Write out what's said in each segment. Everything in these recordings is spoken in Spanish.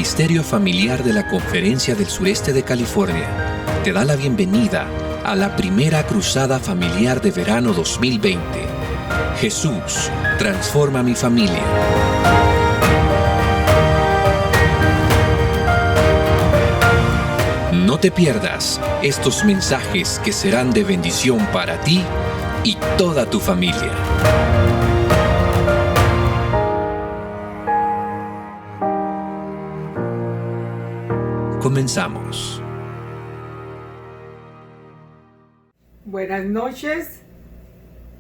Ministerio Familiar de la Conferencia del Sureste de California te da la bienvenida a la primera Cruzada Familiar de Verano 2020. Jesús, transforma mi familia. No te pierdas estos mensajes que serán de bendición para ti y toda tu familia. Comenzamos. Buenas noches.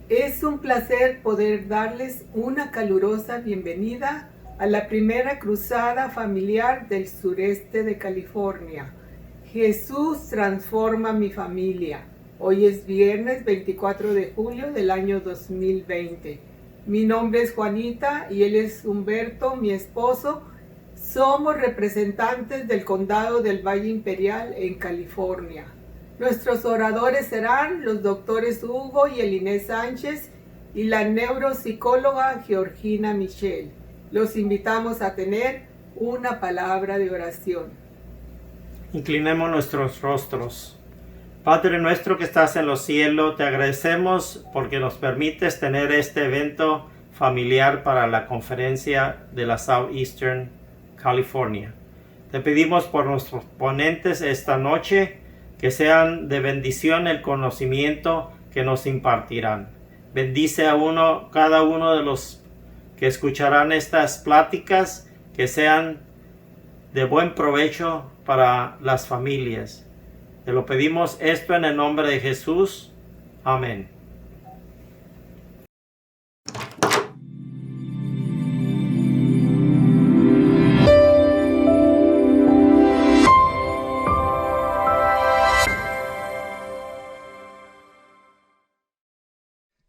Es un placer poder darles una calurosa bienvenida a la primera cruzada familiar del sureste de California. Jesús transforma mi familia. Hoy es viernes 24 de julio del año 2020. Mi nombre es Juanita y él es Humberto, mi esposo. Somos representantes del Condado del Valle Imperial en California. Nuestros oradores serán los doctores Hugo y Elinés Sánchez y la neuropsicóloga Georgina Michel. Los invitamos a tener una palabra de oración. Inclinemos nuestros rostros. Padre nuestro que estás en los cielos, te agradecemos porque nos permites tener este evento familiar para la conferencia de la Southeastern California. Te pedimos por nuestros ponentes esta noche que sean de bendición el conocimiento que nos impartirán. Bendice a cada uno de los que escucharán estas pláticas, que sean de buen provecho para las familias. Te lo pedimos esto en el nombre de Jesús. Amén.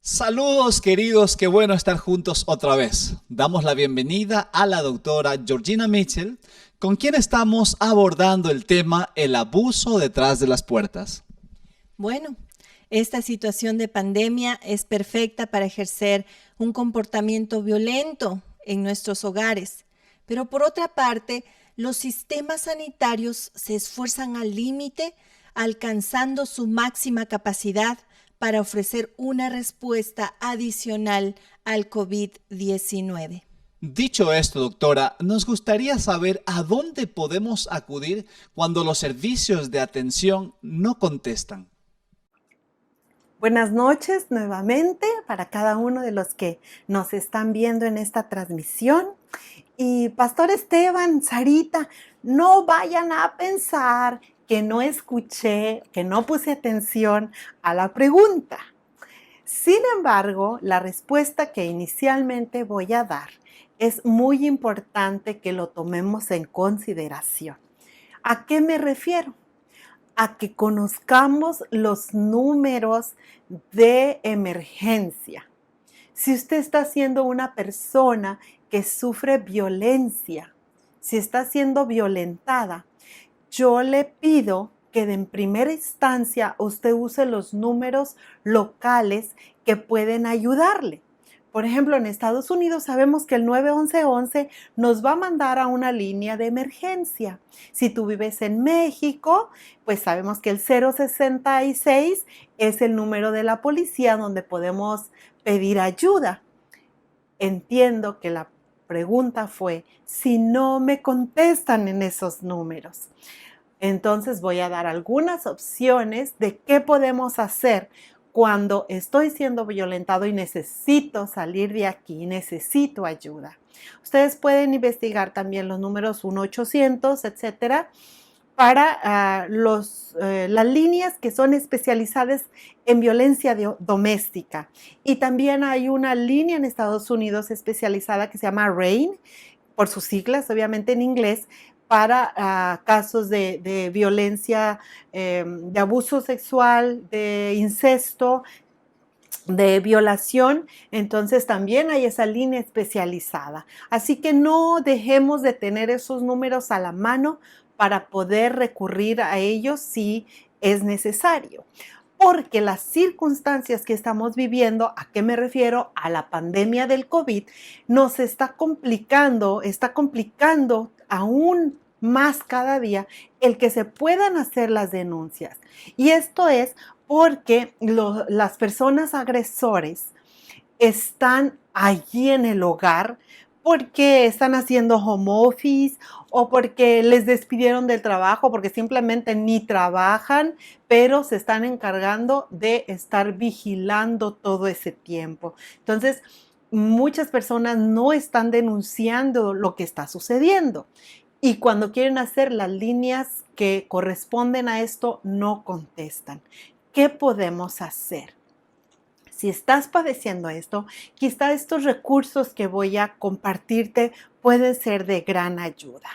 Saludos queridos, qué bueno estar juntos otra vez. Damos la bienvenida a la doctora Georgina Mitchell, con quien estamos abordando el tema el abuso detrás de las puertas. Bueno, esta situación de pandemia es perfecta para ejercer un comportamiento violento en nuestros hogares, pero por otra parte, los sistemas sanitarios se esfuerzan al límite, alcanzando su máxima capacidad para ofrecer una respuesta adicional al COVID-19. Dicho esto, doctora, nos gustaría saber a dónde podemos acudir cuando los servicios de atención no contestan. Buenas noches nuevamente para cada uno de los que nos están viendo en esta transmisión. Y Pastor Esteban, Sarita, no vayan a pensar que no escuché, que no puse atención a la pregunta. Sin embargo, la respuesta que inicialmente voy a dar es muy importante que lo tomemos en consideración. ¿A qué me refiero? A que conozcamos los números de emergencia. Si usted está siendo una persona que sufre violencia, si está siendo violentada, yo le pido que en primera instancia usted use los números locales que pueden ayudarle. Por ejemplo, en Estados Unidos sabemos que el 911 nos va a mandar a una línea de emergencia. Si tú vives en México, pues sabemos que el 066 es el número de la policía donde podemos pedir ayuda. Entiendo que la pregunta fue si no me contestan en esos números. Entonces voy a dar algunas opciones de qué podemos hacer cuando estoy siendo violentado y necesito salir de aquí, necesito ayuda. Ustedes pueden investigar también los números 1-800, etcétera, para las líneas que son especializadas en violencia doméstica. Y también hay una línea en Estados Unidos especializada que se llama RAIN, por sus siglas, obviamente en inglés, para casos de violencia, de abuso sexual, de incesto, de violación. Entonces también hay esa línea especializada. Así que no dejemos de tener esos números a la mano para poder recurrir a ellos si es necesario. Porque las circunstancias que estamos viviendo, ¿a qué me refiero? A la pandemia del COVID, nos está complicando aún más cada día el que se puedan hacer las denuncias. Y esto es porque las personas agresores están allí en el hogar porque están haciendo home office o porque les despidieron del trabajo, porque simplemente ni trabajan, pero se están encargando de estar vigilando todo ese tiempo. Entonces, muchas personas no están denunciando lo que está sucediendo. Y cuando quieren hacer las líneas que corresponden a esto, no contestan. ¿Qué podemos hacer? Si estás padeciendo esto, quizá estos recursos que voy a compartirte pueden ser de gran ayuda.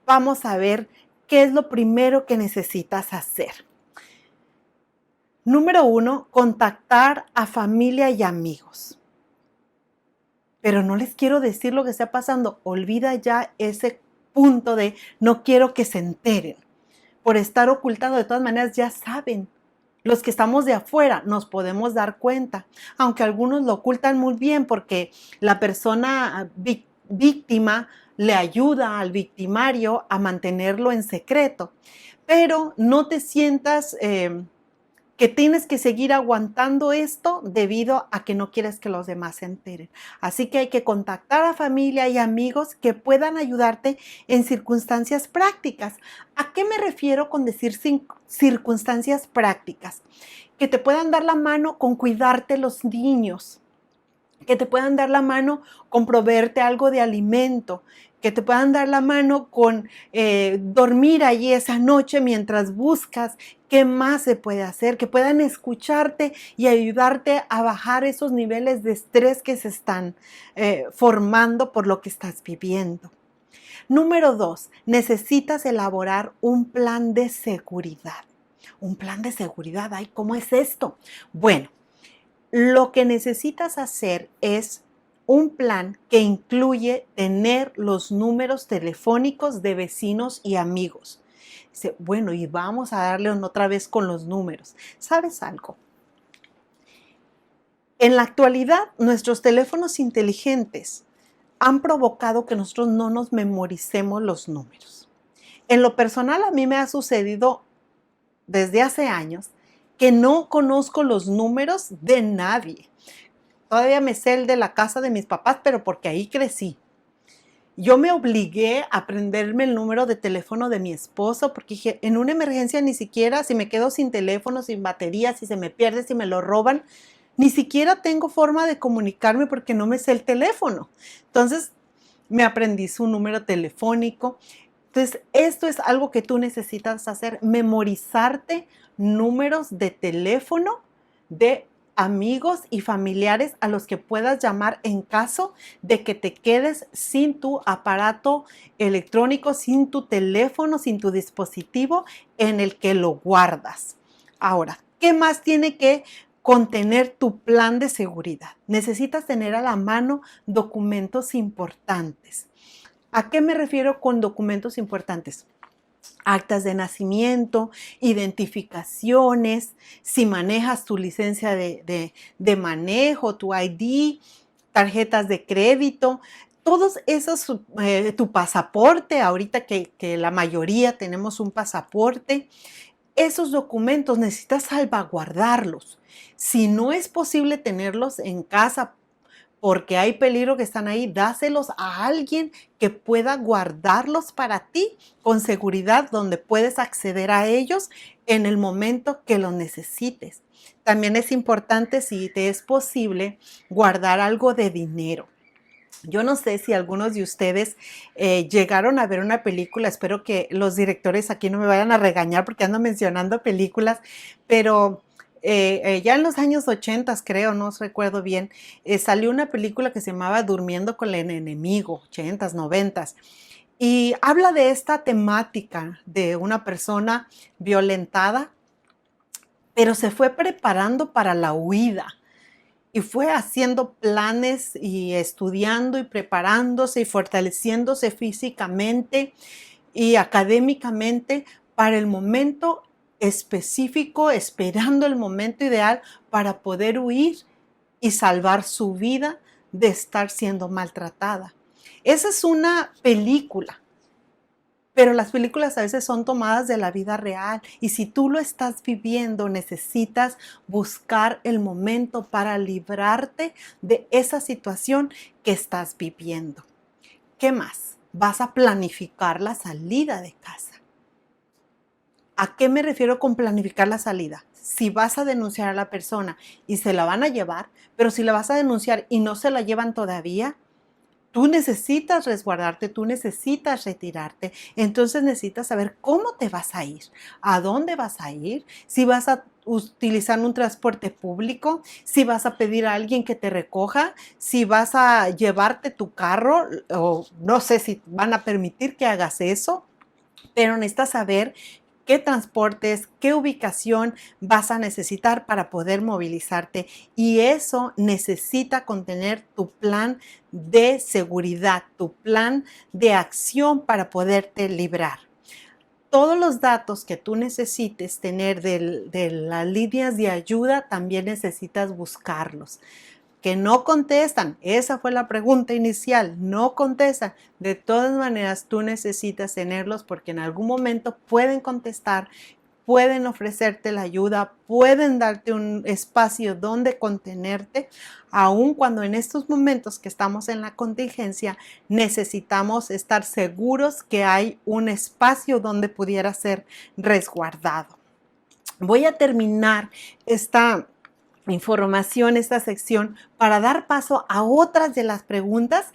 Vamos a ver qué es lo primero que necesitas hacer. Número 1, contactar a familia y amigos. Pero no les quiero decir lo que está pasando. Olvida ya ese punto de no quiero que se enteren. Por estar ocultando, de todas maneras ya saben. Los que estamos de afuera nos podemos dar cuenta, aunque algunos lo ocultan muy bien porque la persona víctima le ayuda al victimario a mantenerlo en secreto. Pero no te sientas que tienes que seguir aguantando esto debido a que no quieres que los demás se enteren. Así que hay que contactar a familia y amigos que puedan ayudarte en circunstancias prácticas. ¿A qué me refiero con decir circunstancias prácticas? Que te puedan dar la mano con cuidarte los niños, que te puedan dar la mano con proveerte algo de alimento, que te puedan dar la mano con dormir allí esa noche mientras buscas qué más se puede hacer, que puedan escucharte y ayudarte a bajar esos niveles de estrés que se están formando por lo que estás viviendo. Número 2, necesitas elaborar un plan de seguridad. Un plan de seguridad, ay, ¿cómo es esto? Bueno, lo que necesitas hacer es un plan que incluye tener los números telefónicos de vecinos y amigos. Dice, bueno, y vamos a darle otra vez con los números. ¿Sabes algo? En la actualidad, nuestros teléfonos inteligentes han provocado que nosotros no nos memoricemos los números. En lo personal, a mí me ha sucedido desde hace años que no conozco los números de nadie. Todavía me sé el de la casa de mis papás, pero porque ahí crecí. Yo me obligué a aprenderme el número de teléfono de mi esposo porque dije, en una emergencia ni siquiera, si me quedo sin teléfono, sin batería, si se me pierde, si me lo roban, ni siquiera tengo forma de comunicarme porque no me sé el teléfono. Entonces, me aprendí su número telefónico. Entonces, esto es algo que tú necesitas hacer, memorizarte números de teléfono de amigos y familiares a los que puedas llamar en caso de que te quedes sin tu aparato electrónico, sin tu teléfono, sin tu dispositivo en el que lo guardas. Ahora, ¿qué más tiene que contener tu plan de seguridad? Necesitas tener a la mano documentos importantes. ¿A qué me refiero con documentos importantes? Actas de nacimiento, identificaciones, si manejas tu licencia de manejo, tu ID, tarjetas de crédito, todos esos, tu pasaporte, ahorita que la mayoría tenemos un pasaporte, esos documentos necesitas salvaguardarlos. Si no es posible tenerlos en casa, porque hay peligro que están ahí, dáselos a alguien que pueda guardarlos para ti con seguridad, donde puedes acceder a ellos en el momento que los necesites. También es importante, si te es posible, guardar algo de dinero. Yo no sé si algunos de ustedes llegaron a ver una película, espero que los directores aquí no me vayan a regañar porque ando mencionando películas, pero ya en los años 80, creo, no recuerdo bien, salió una película que se llamaba Durmiendo con el enemigo, 80s, 90s, y habla de esta temática de una persona violentada, pero se fue preparando para la huida y fue haciendo planes y estudiando y preparándose y fortaleciéndose físicamente y académicamente para el momento específico, esperando el momento ideal para poder huir y salvar su vida de estar siendo maltratada. Esa es una película, pero las películas a veces son tomadas de la vida real y si tú lo estás viviendo, necesitas buscar el momento para librarte de esa situación que estás viviendo. ¿Qué más? Vas a planificar la salida de casa. ¿A qué me refiero con planificar la salida? Si vas a denunciar a la persona y se la van a llevar, pero si la vas a denunciar y no se la llevan todavía, tú necesitas resguardarte, tú necesitas retirarte. Entonces necesitas saber cómo te vas a ir, a dónde vas a ir, si vas a utilizar un transporte público, si vas a pedir a alguien que te recoja, si vas a llevarte tu carro, o no sé si van a permitir que hagas eso, pero necesitas saber qué transportes, qué ubicación vas a necesitar para poder movilizarte y eso necesita contener tu plan de seguridad, tu plan de acción para poderte librar. Todos los datos que tú necesites tener de las líneas de ayuda también necesitas buscarlos. Que no contestan, esa fue la pregunta inicial, no contestan. De todas maneras, tú necesitas tenerlos porque en algún momento pueden contestar, pueden ofrecerte la ayuda, pueden darte un espacio donde contenerte, aun cuando en estos momentos que estamos en la contingencia necesitamos estar seguros que hay un espacio donde pudiera ser resguardado. Voy a terminar esta información, esta sección, para dar paso a otras de las preguntas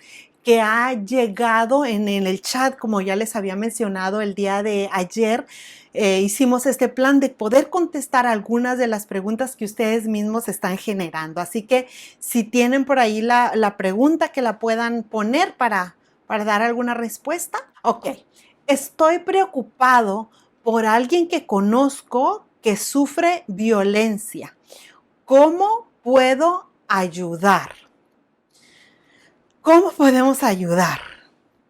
que ha llegado en el chat, como ya les había mencionado el día de ayer. Hicimos este plan de poder contestar algunas de las preguntas que ustedes mismos están generando. Así que si tienen por ahí la pregunta que la puedan poner para dar alguna respuesta. Ok, estoy preocupado por alguien que conozco que sufre violencia. ¿Cómo puedo ayudar? ¿Cómo podemos ayudar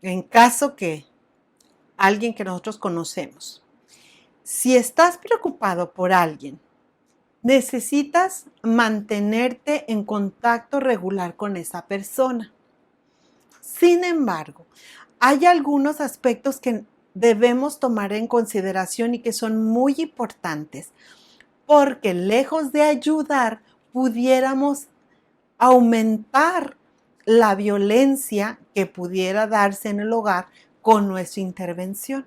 en caso que alguien que nosotros conocemos? Si estás preocupado por alguien, necesitas mantenerte en contacto regular con esa persona. Sin embargo, hay algunos aspectos que debemos tomar en consideración y que son muy importantes. Porque lejos de ayudar, pudiéramos aumentar la violencia que pudiera darse en el hogar con nuestra intervención.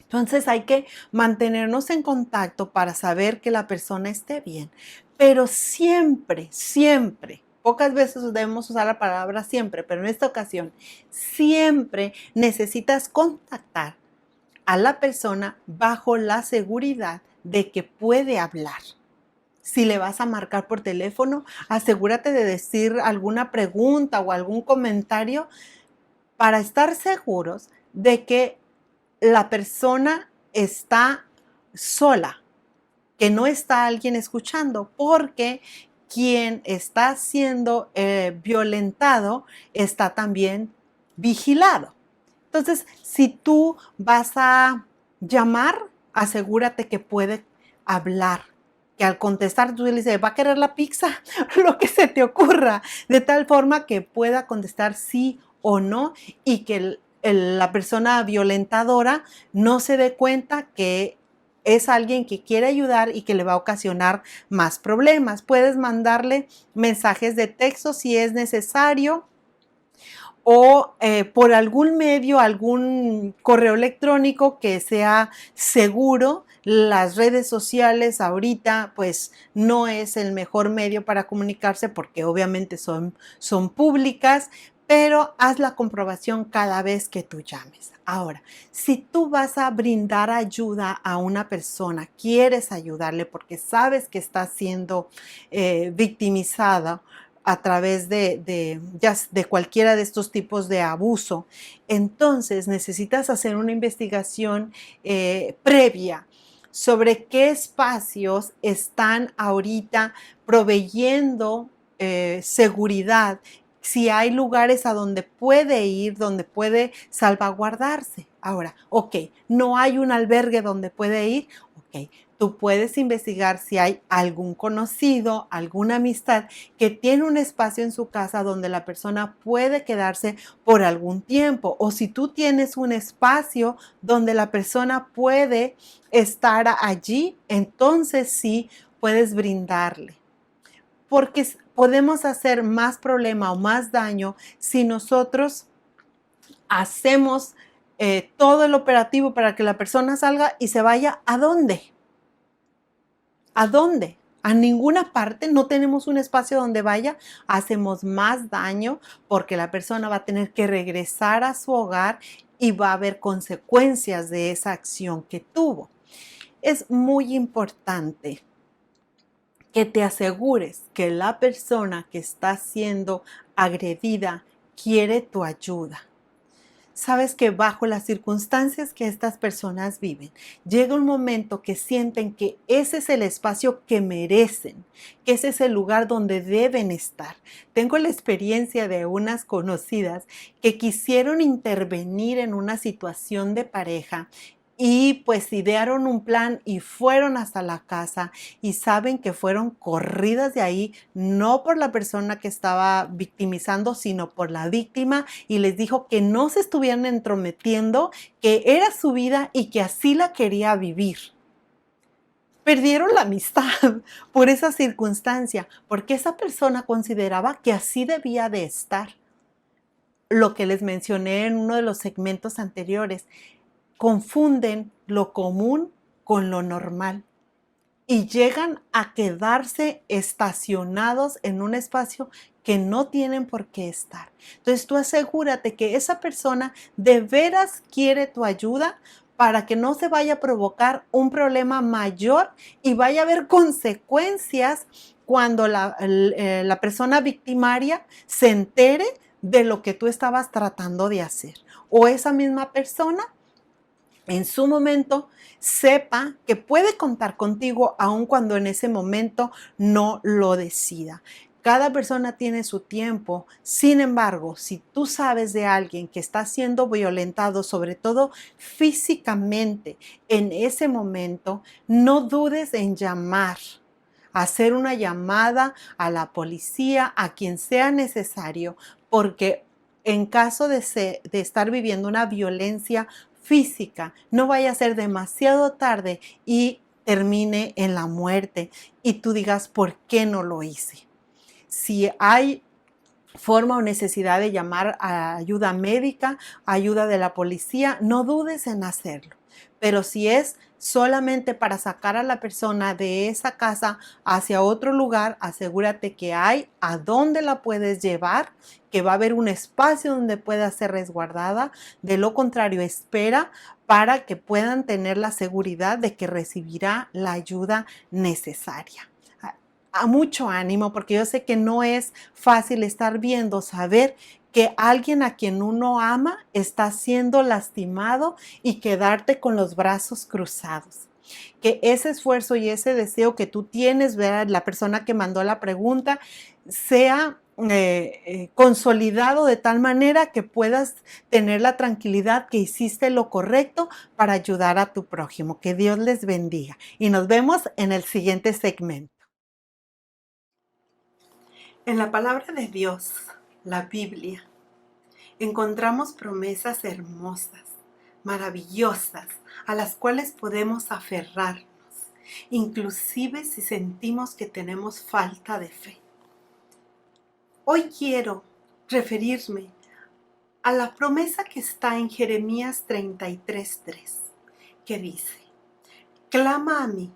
Entonces hay que mantenernos en contacto para saber que la persona esté bien. Pero siempre, pocas veces debemos usar la palabra siempre, pero en esta ocasión, siempre necesitas contactar a la persona bajo la seguridad de que puede hablar. Si le vas a marcar por teléfono, asegúrate de decir alguna pregunta o algún comentario para estar seguros de que la persona está sola, que no está alguien escuchando, porque quien está siendo violentado está también vigilado. Entonces, si tú vas a llamar, asegúrate que puede hablar, que al contestar tú le dices, ¿va a querer la pizza? Lo que se te ocurra, de tal forma que pueda contestar sí o no y que la persona violentadora no se dé cuenta que es alguien que quiere ayudar y que le va a ocasionar más problemas. Puedes mandarle mensajes de texto si es necesario, o por algún medio, algún correo electrónico que sea seguro. Las redes sociales ahorita pues no es el mejor medio para comunicarse porque obviamente son públicas, pero haz la comprobación cada vez que tú llames. Ahora, si tú vas a brindar ayuda a una persona, quieres ayudarle porque sabes que está siendo victimizada a través de cualquiera de estos tipos de abuso, entonces necesitas hacer una investigación previa sobre qué espacios están ahorita proveyendo seguridad, si hay lugares a donde puede ir, donde puede salvaguardarse. Ahora, ok, no hay un albergue donde puede ir, ok, Tú puedes investigar si hay algún conocido, alguna amistad que tiene un espacio en su casa donde la persona puede quedarse por algún tiempo. O si tú tienes un espacio donde la persona puede estar allí, entonces sí puedes brindarle. Porque podemos hacer más problema o más daño si nosotros hacemos todo el operativo para que la persona salga y se vaya. ¿A dónde? ¿A dónde? A ninguna parte. No tenemos un espacio donde vaya. Hacemos más daño porque la persona va a tener que regresar a su hogar y va a haber consecuencias de esa acción que tuvo. Es muy importante que te asegures que la persona que está siendo agredida quiere tu ayuda. Sabes que bajo las circunstancias que estas personas viven, llega un momento que sienten que ese es el espacio que merecen, que ese es el lugar donde deben estar. Tengo la experiencia de unas conocidas que quisieron intervenir en una situación de pareja y pues idearon un plan y fueron hasta la casa y saben que fueron corridas de ahí, no por la persona que estaba victimizando, sino por la víctima, y les dijo que no se estuvieran entrometiendo, que era su vida y que así la quería vivir. Perdieron la amistad por esa circunstancia, porque esa persona consideraba que así debía de estar. Lo que les mencioné en uno de los segmentos anteriores, confunden lo común con lo normal y llegan a quedarse estacionados en un espacio que no tienen por qué estar. Entonces tú asegúrate que esa persona de veras quiere tu ayuda para que no se vaya a provocar un problema mayor y vaya a haber consecuencias cuando la persona victimaria se entere de lo que tú estabas tratando de hacer. O esa misma persona en su momento sepa que puede contar contigo aun cuando en ese momento no lo decida. Cada persona tiene su tiempo. Sin embargo, si tú sabes de alguien que está siendo violentado, sobre todo físicamente, en ese momento, no dudes en llamar, hacer una llamada a la policía, a quien sea necesario, porque en caso de estar viviendo una violencia física, no vaya a ser demasiado tarde y termine en la muerte y tú digas, ¿por qué no lo hice? Si hay forma o necesidad de llamar a ayuda médica, ayuda de la policía, no dudes en hacerlo. Pero si es solamente para sacar a la persona de esa casa hacia otro lugar, asegúrate que hay a dónde la puedes llevar, que va a haber un espacio donde pueda ser resguardada. De lo contrario, espera para que puedan tener la seguridad de que recibirá la ayuda necesaria. A mucho ánimo, porque yo sé que no es fácil estar viendo, saber que alguien a quien uno ama está siendo lastimado y quedarte con los brazos cruzados. Que ese esfuerzo y ese deseo que tú tienes, ¿verdad? La persona que mandó la pregunta, sea consolidado de tal manera que puedas tener la tranquilidad que hiciste lo correcto para ayudar a tu prójimo. Que Dios les bendiga y nos vemos en el siguiente segmento. En la palabra de Dios, la Biblia, encontramos promesas hermosas, maravillosas, a las cuales podemos aferrarnos, inclusive si sentimos que tenemos falta de fe. Hoy quiero referirme a la promesa que está en Jeremías 33:3, que dice: clama a mí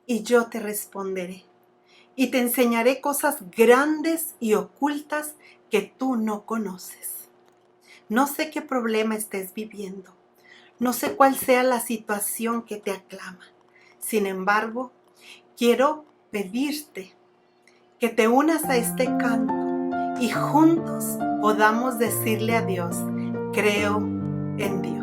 y yo te responderé, y te enseñaré cosas grandes y ocultas que tú no conoces. No sé qué problema estés viviendo. No sé cuál sea la situación que te aclama. Sin embargo, quiero pedirte que te unas a este canto y juntos podamos decirle a Dios: creo en Dios.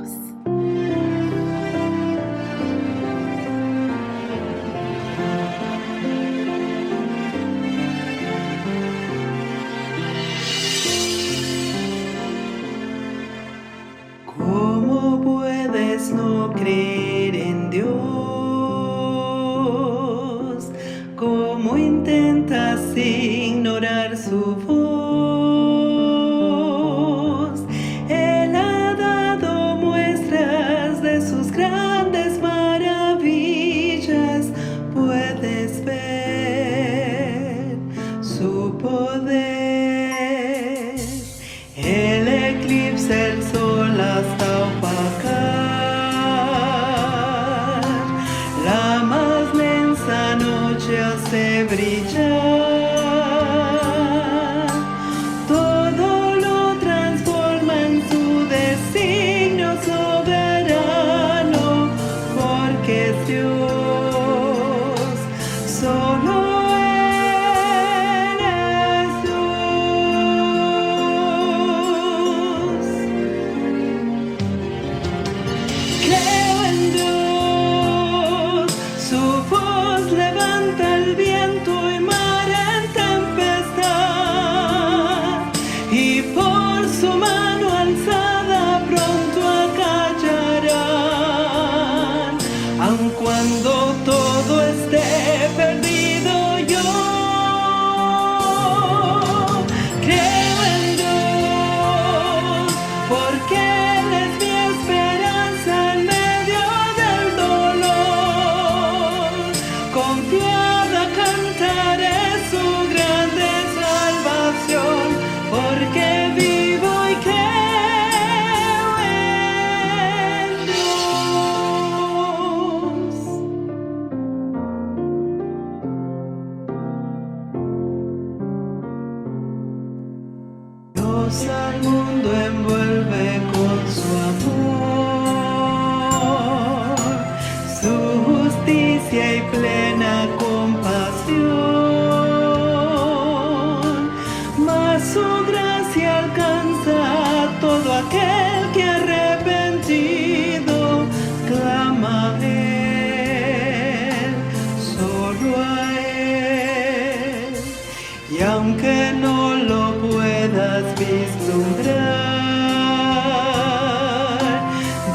¿Cómo puedes no creer en Dios? ignorar su voz. Él ha dado muestras de sus grandes maravillas. Puedes ver su poder. Él eclipsa el sol hasta opacar. La más densa noche hace brillar. Todo lo transforma en su designio soberano, porque es Dios, solo Él es Dios. Creo en Dios, su voz levanta el viento y mar en tempestad, y por su mano alzada pronto acallarán. Aun cuando todo esté perdido, yo creo en Dios, porque Él es mi esperanza en medio del dolor. Confiada cantaré su grande salvación, porque vivo y creo en Dios. Dios al mundo envuelve con su amor, su justicia y plena compasión. Mas su gracia alcanza a todo aquel que arrepentido clama a Él, solo a Él. Y aunque no lo puedas vislumbrar,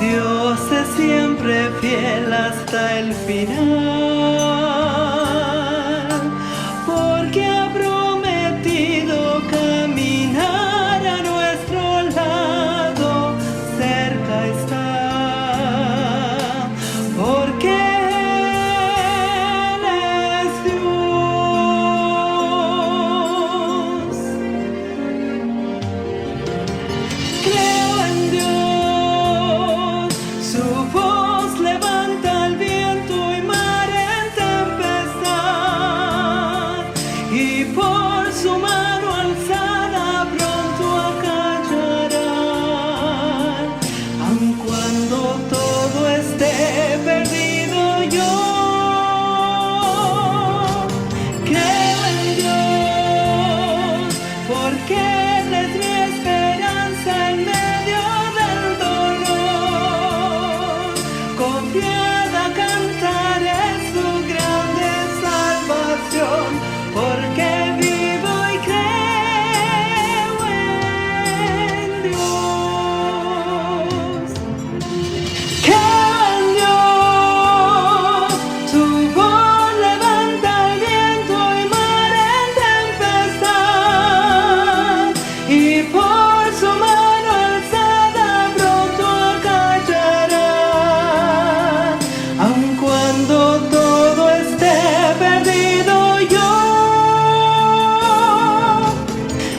Dios es siempre fiel hasta el final, porque ha prometido caminar a nuestro lado, cerca está, porque Él es Dios. Creo en Dios, su voz levanta el viento y mar en tempestad, y por su mano alzada pronto acallarán. Aun cuando todo esté perdido, yo creo en Dios, porque Él es mi esperanza en medio del dolor. Confiada cantaré su grande salvación, porque vivo y creo en Dios. Creo en Dios, su voz levanta el viento y mar en tempestad, y por su mano alzada pronto acallarán. Aun cuando todo esté perdido, yo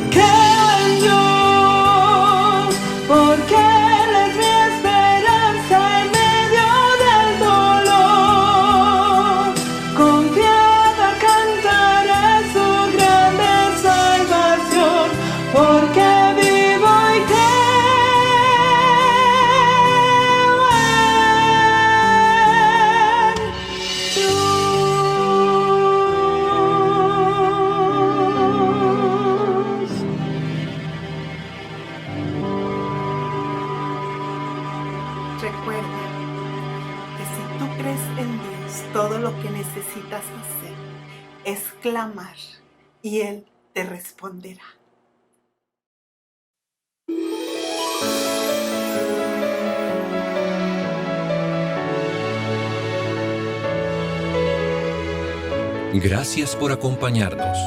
creo en Dios, porque Él es mi esperanza en medio del dolor. Confiada cantaré su grande salvación, porque vivo y creo en Dios. Recuerda que si tú crees en Dios, todo lo que necesitas hacer es clamar y Él te responderá. Gracias por acompañarnos.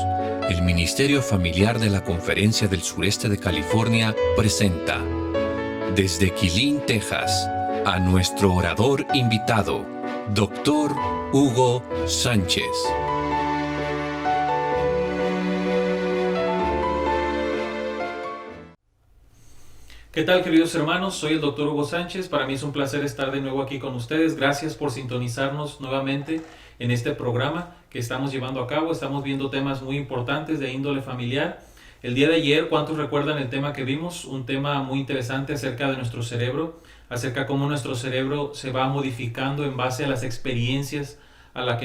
El Ministerio Familiar de la Conferencia del Sureste de California presenta desde Quilín, Texas, a nuestro orador invitado, Dr. Hugo Sánchez. ¿Qué tal, queridos hermanos? Soy el Dr. Hugo Sánchez. Para mí es un placer estar de nuevo aquí con ustedes. Gracias por sintonizarnos nuevamente en este programa que estamos llevando a cabo. Estamos viendo temas muy importantes de índole familiar. El día de ayer, ¿cuántos recuerdan el tema que vimos? Un tema muy interesante acerca de nuestro cerebro, acerca de cómo nuestro cerebro se va modificando en base a las experiencias a las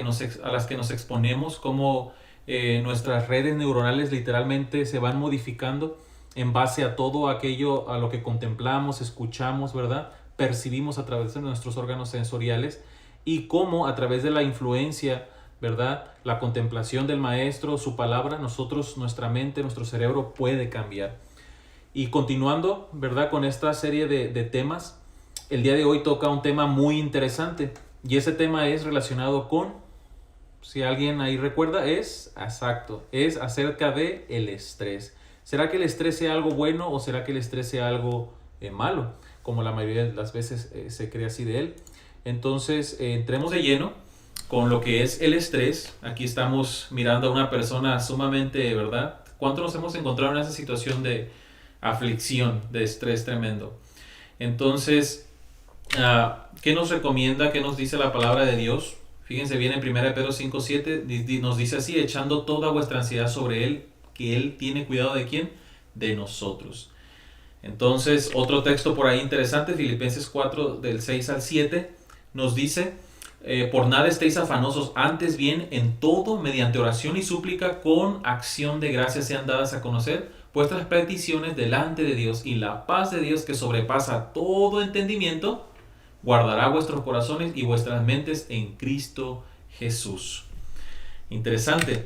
que nos exponemos, cómo nuestras redes neuronales literalmente se van modificando en base a todo aquello a lo que contemplamos, escuchamos, ¿verdad? Percibimos a través de nuestros órganos sensoriales, y cómo a través de la influencia, ¿verdad? La contemplación del maestro, su palabra, nuestra mente, nuestro cerebro puede cambiar. Y continuando, ¿verdad? Con esta serie de temas, el día de hoy toca un tema muy interesante, y ese tema es relacionado con, si alguien ahí recuerda, es acerca de el estrés. ¿Será que el estrés sea algo bueno o será que el estrés sea algo malo? Como la mayoría de las veces se cree así de él. Entonces, entremos de lleno con lo que es el estrés. Aquí estamos mirando a una persona sumamente, ¿verdad? ¿Cuánto nos hemos encontrado en esa situación de aflicción, de estrés tremendo? Entonces, ¿qué nos recomienda? ¿Qué nos dice la palabra de Dios? Fíjense bien en 1 Pedro 5:7, nos dice así: echando toda vuestra ansiedad sobre Él, que Él tiene cuidado ¿de quién? De nosotros. Entonces, otro texto por ahí interesante, Filipenses 4, del 6 al 7, nos dice: por nada estéis afanosos, antes bien en todo, mediante oración y súplica, con acción de gracias sean dadas a conocer vuestras peticiones delante de Dios, y la paz de Dios, que sobrepasa todo entendimiento, guardará vuestros corazones y vuestras mentes en Cristo Jesús. Interesante.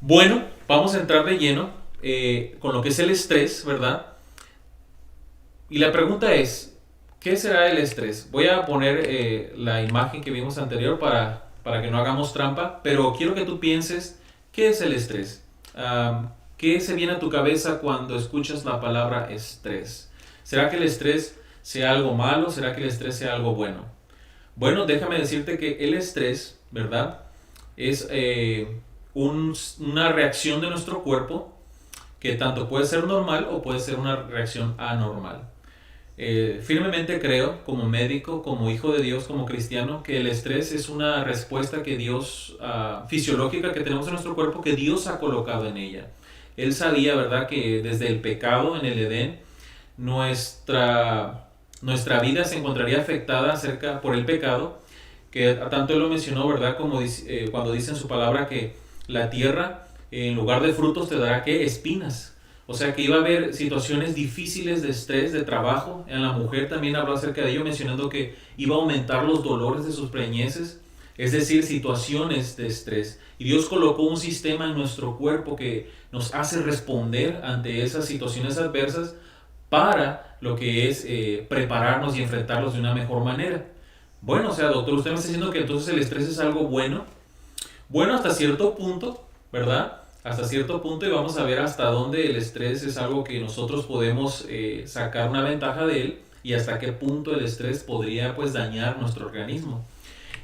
Bueno, vamos a entrar de lleno con lo que es el estrés, ¿verdad? Y la pregunta es, ¿qué será el estrés? Voy a poner la imagen que vimos anterior para que no hagamos trampa, pero quiero que tú pienses, ¿qué es el estrés? ¿Qué se viene a tu cabeza cuando escuchas la palabra estrés? ¿Será que el estrés sea algo malo? ¿Será que el estrés sea algo bueno? Bueno, déjame decirte que el estrés, ¿verdad? Es una reacción de nuestro cuerpo que tanto puede ser normal o puede ser una reacción anormal. Firmemente creo, como médico, como hijo de Dios, como cristiano, que el estrés es una respuesta que Dios, fisiológica que tenemos en nuestro cuerpo, que Dios ha colocado en ella. Él sabía, ¿verdad?, que desde el pecado en el Edén, nuestra vida se encontraría afectada por el pecado, que tanto Él lo mencionó, ¿verdad?, como cuando dice en su palabra que la tierra, en lugar de frutos, te dará ¿qué? Espinas. O sea que iba a haber situaciones difíciles de estrés, de trabajo. En la mujer también habló acerca de ello, mencionando que iba a aumentar los dolores de sus preñeces, es decir, situaciones de estrés. Y Dios colocó un sistema en nuestro cuerpo que nos hace responder ante esas situaciones adversas para lo que es prepararnos y enfrentarlos de una mejor manera. Bueno, o sea, doctor, usted me está diciendo que entonces el estrés es algo bueno. Bueno, hasta cierto punto, ¿verdad? Hasta cierto punto, y vamos a ver hasta dónde el estrés es algo que nosotros podemos sacar una ventaja de él, y hasta qué punto el estrés podría pues dañar nuestro organismo.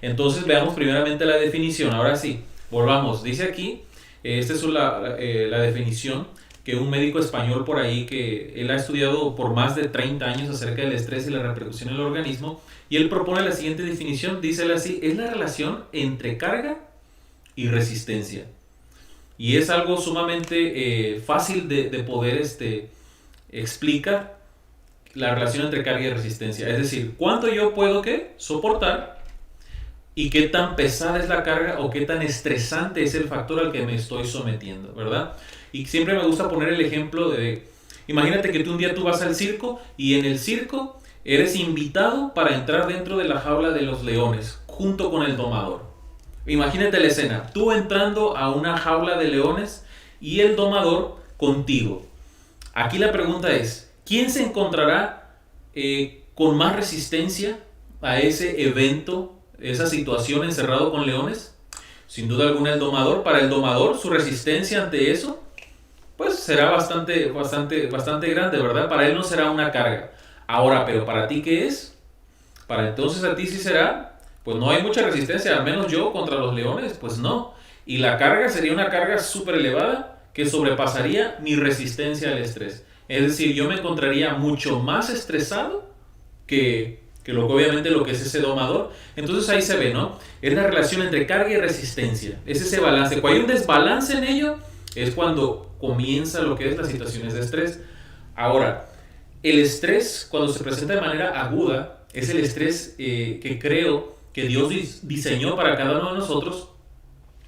Entonces veamos primeramente la definición. Ahora sí, volvamos. Dice aquí, esta es la definición que un médico español por ahí, que él ha estudiado por más de 30 años acerca del estrés y la repercusión en el organismo, y él propone la siguiente definición. Dice así: es la relación entre carga y resistencia. Y es algo sumamente fácil de poder explicar la relación entre carga y resistencia. Es decir, cuánto yo puedo soportar y qué tan pesada es la carga o qué tan estresante es el factor al que me estoy sometiendo, ¿verdad? Y siempre me gusta poner el ejemplo de, imagínate que un día tú vas al circo y en el circo eres invitado para entrar dentro de la jaula de los leones junto con el domador. Imagínate la escena, tú entrando a una jaula de leones y el domador contigo. Aquí la pregunta es, ¿quién se encontrará con más resistencia a ese evento, esa situación encerrado con leones? sin duda alguna el domador. Para el domador, su resistencia ante eso, pues será bastante grande, ¿verdad? Para él no será una carga. Ahora, pero para ti, ¿qué es? Para entonces a ti sí será, pues no hay mucha resistencia, al menos yo contra los leones, pues no. Y la carga sería una carga súper elevada que sobrepasaría mi resistencia al estrés. Es decir, yo me encontraría mucho más estresado que obviamente lo que es ese domador. Entonces ahí se ve, ¿no? Es la relación entre carga y resistencia. Es ese balance. Cuando hay un desbalance en ello, es cuando comienza lo que es las situaciones de estrés. Ahora, el estrés, cuando se presenta de manera aguda, es el estrés que creo que Dios diseñó para cada uno de nosotros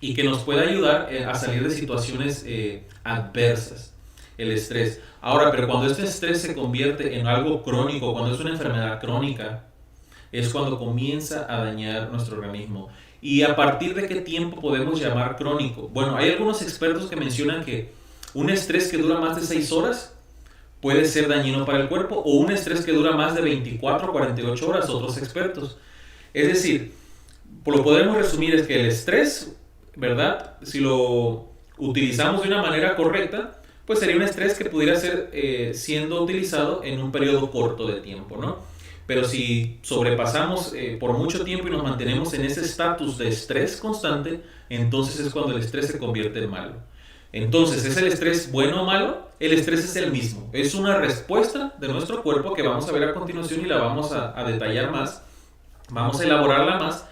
y que nos puede ayudar a salir de situaciones adversas, el estrés. Ahora, pero cuando este estrés se convierte en algo crónico, cuando es una enfermedad crónica, es cuando comienza a dañar nuestro organismo. ¿Y a partir de qué tiempo podemos llamar crónico? Bueno, hay algunos expertos que mencionan que un estrés que dura más de 6 horas puede ser dañino para el cuerpo, o un estrés que dura más de 24 o 48 horas, otros expertos. Es decir, lo podemos resumir es que el estrés, ¿verdad? Si lo utilizamos de una manera correcta, pues sería un estrés que pudiera ser siendo utilizado en un periodo corto de tiempo, ¿no? Pero si sobrepasamos por mucho tiempo y nos mantenemos en ese estatus de estrés constante, entonces es cuando el estrés se convierte en malo. Entonces, ¿es el estrés bueno o malo? El estrés es el mismo. Es una respuesta de nuestro cuerpo que vamos a ver a continuación y la vamos a detallar más. Vamos a elaborarla más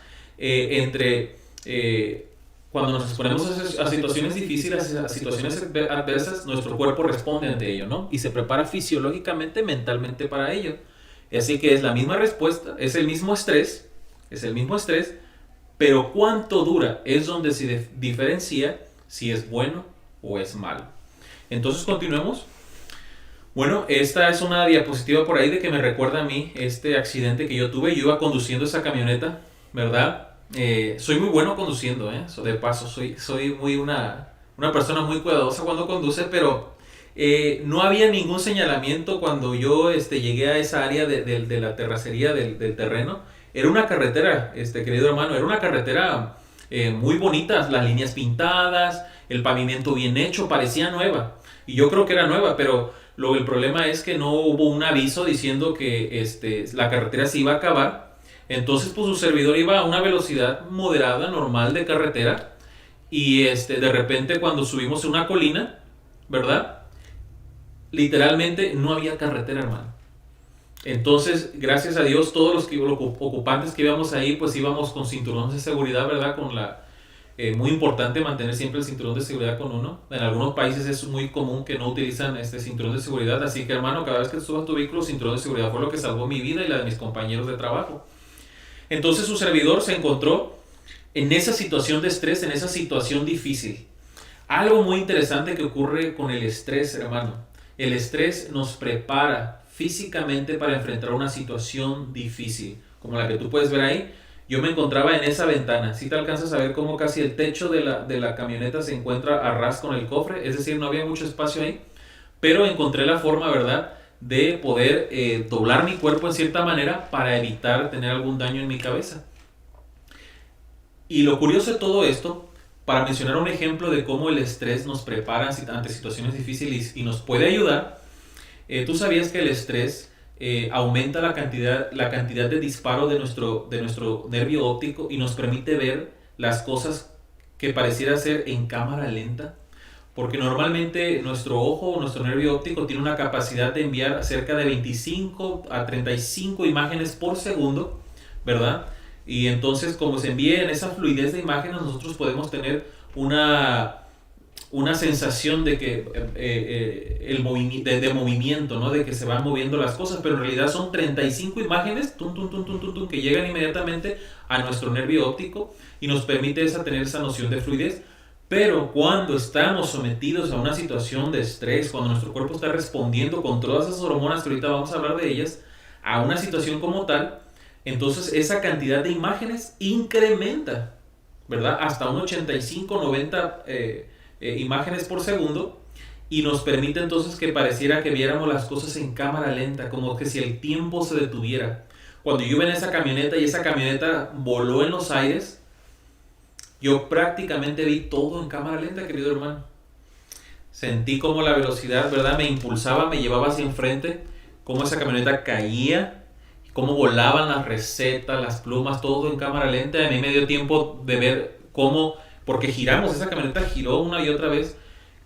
cuando nos exponemos a situaciones difíciles, a situaciones adversas, nuestro cuerpo responde ante ello, ¿no? Y se prepara fisiológicamente, mentalmente para ello. Así que es la misma respuesta, es el mismo estrés, pero cuánto dura es donde se diferencia si es bueno o es malo. Entonces continuemos. Bueno, esta es una diapositiva por ahí de que me recuerda a mí este accidente que yo tuve. Yo iba conduciendo esa camioneta, ¿verdad? Soy muy bueno conduciendo, de paso, soy muy una persona muy cuidadosa cuando conduce, pero no había ningún señalamiento cuando yo llegué a esa área de la terracería del terreno. Era una carretera, querido hermano, era una carretera muy bonita, las líneas pintadas, el pavimento bien hecho, parecía nueva. Y yo creo que era nueva, pero el problema es que no hubo un aviso diciendo que la carretera se iba a acabar. Entonces, pues su servidor iba a una velocidad moderada, normal de carretera. Y de repente cuando subimos una colina, ¿verdad? Literalmente no había carretera, hermano. Entonces, gracias a Dios, todos los ocupantes que íbamos ahí, pues íbamos con cinturones de seguridad, ¿verdad? Muy importante mantener siempre el cinturón de seguridad con uno. En algunos países es muy común que no utilizan cinturón de seguridad. Así que, hermano, cada vez que subas tu vehículo, cinturón de seguridad fue lo que salvó mi vida y la de mis compañeros de trabajo. Entonces su servidor se encontró en esa situación de estrés, en esa situación difícil. Algo muy interesante que ocurre con el estrés, hermano. El estrés nos prepara físicamente para enfrentar una situación difícil, como la que tú puedes ver ahí. Yo me encontraba en esa ventana. Si te alcanzas a ver cómo casi el techo de la camioneta se encuentra a ras con el cofre, es decir, no había mucho espacio ahí, pero encontré la forma, ¿verdad?, de poder doblar mi cuerpo en cierta manera para evitar tener algún daño en mi cabeza. Y lo curioso de todo esto, para mencionar un ejemplo de cómo el estrés nos prepara ante situaciones difíciles y nos puede ayudar, tú sabías que el estrés aumenta la cantidad de disparo de nuestro nervio óptico y nos permite ver las cosas que pareciera ser en cámara lenta. Porque normalmente nuestro ojo o nuestro nervio óptico tiene una capacidad de enviar cerca de 25 a 35 imágenes por segundo, ¿verdad? Y entonces, como se envía en esa fluidez de imágenes, nosotros podemos tener una sensación de que de movimiento, ¿no? De que se van moviendo las cosas, pero en realidad son 35 imágenes que llegan inmediatamente a nuestro nervio óptico y nos permite tener esa noción de fluidez. Pero cuando estamos sometidos a una situación de estrés, cuando nuestro cuerpo está respondiendo con todas esas hormonas que ahorita vamos a hablar de ellas, a una situación como tal, entonces esa cantidad de imágenes incrementa, ¿verdad? Hasta un 85-90 imágenes por segundo, y nos permite entonces que pareciera que viéramos las cosas en cámara lenta, como que si el tiempo se detuviera. Cuando yo iba en esa camioneta y esa camioneta voló en los aires, Yo prácticamente vi todo en cámara lenta, querido hermano. Sentí como la velocidad, ¿verdad? Me impulsaba, me llevaba hacia enfrente, cómo esa camioneta caía, cómo volaban las recetas, las plumas, todo en cámara lenta. A mí me dio tiempo de ver cómo, porque giramos, esa camioneta giró una y otra vez,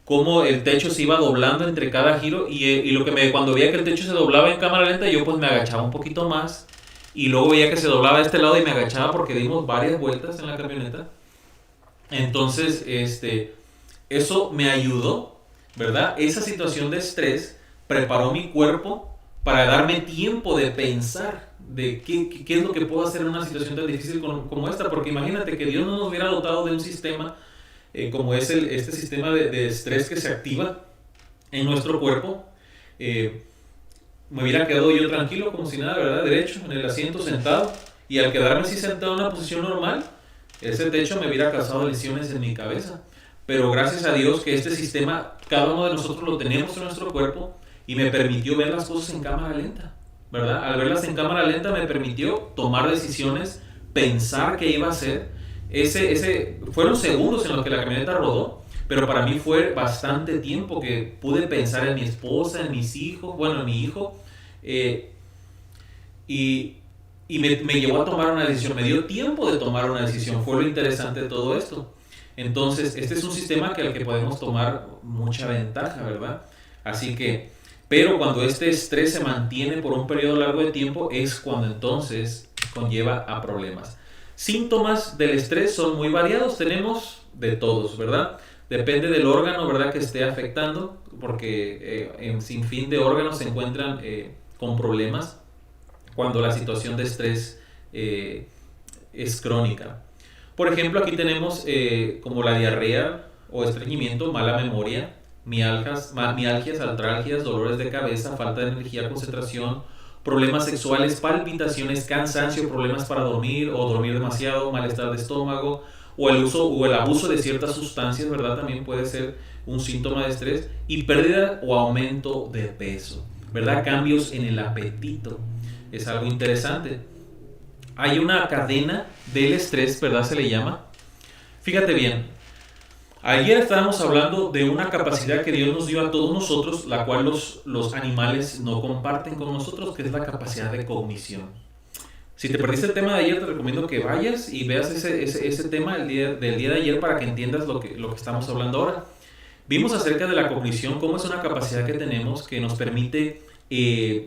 cómo el techo se iba doblando entre cada giro y lo que cuando veía que el techo se doblaba en cámara lenta, yo pues me agachaba un poquito más y luego veía que se doblaba de este lado y me agachaba porque dimos varias vueltas en la camioneta. Entonces, eso me ayudó, ¿verdad? Esa situación de estrés preparó mi cuerpo para darme tiempo de pensar de qué es lo que puedo hacer en una situación tan difícil como esta, porque imagínate que Dios no nos hubiera dotado de un sistema como es este sistema de estrés que se activa en nuestro cuerpo, me hubiera quedado yo tranquilo como si nada, ¿verdad? Derecho, en el asiento, sentado, y al quedarme así sentado en una posición normal, ese techo me hubiera causado lesiones en mi cabeza. Pero gracias a Dios que este sistema, cada uno de nosotros lo tenemos en nuestro cuerpo y me permitió ver las cosas en cámara lenta, ¿verdad? Al verlas en cámara lenta me permitió tomar decisiones, pensar qué iba a hacer. Fueron segundos en los que la camioneta rodó, pero para mí fue bastante tiempo que pude pensar en mi esposa, en mis hijos, bueno, en mi hijo, y me llevó a tomar una decisión, me dio tiempo de tomar una decisión. Fue lo interesante de todo esto. Entonces, este es un sistema al que podemos tomar mucha ventaja, ¿verdad? Así que, pero cuando este estrés se mantiene por un periodo largo de tiempo, es cuando entonces conlleva a problemas. Síntomas del estrés son muy variados, tenemos de todos, ¿verdad? Depende del órgano, ¿verdad?, que esté afectando, porque en sinfín de órganos se encuentran con problemas cuando la situación de estrés es crónica. Por ejemplo, aquí tenemos como la diarrea o estreñimiento, mala memoria, mialgias, artralgias, dolores de cabeza, falta de energía, concentración, problemas sexuales, palpitaciones, cansancio, problemas para dormir o dormir demasiado, malestar de estómago, o el uso o el abuso de ciertas sustancias, ¿verdad? También puede ser un síntoma de estrés, y pérdida o aumento de peso, ¿verdad? Cambios en el apetito, es algo interesante. Hay una cadena del estrés, ¿verdad? Se le llama. Fíjate bien. Ayer estábamos hablando de una capacidad que Dios nos dio a todos nosotros, la cual los animales no comparten con nosotros, que es la capacidad de cognición. Si te perdiste el tema de ayer, te recomiendo que vayas y veas ese tema del día de ayer para que entiendas lo que estamos hablando ahora. Vimos acerca de la cognición, cómo es una capacidad que tenemos que nos permite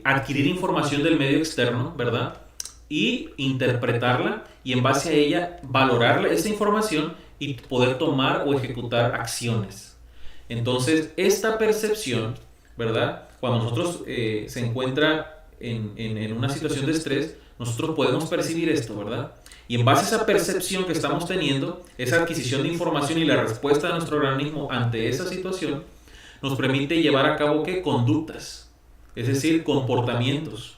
adquirir información del medio externo, ¿verdad? Y interpretarla y en base a ella valorar esa información y poder tomar o ejecutar acciones. Entonces, esta percepción, ¿verdad? Cuando nosotros se encuentra en una situación de estrés, nosotros podemos percibir esto, ¿verdad? Y en base a esa percepción que estamos teniendo, esa adquisición de información y la respuesta de nuestro organismo ante esa situación, nos permite llevar a cabo, ¿qué? Conductas, es decir, comportamientos.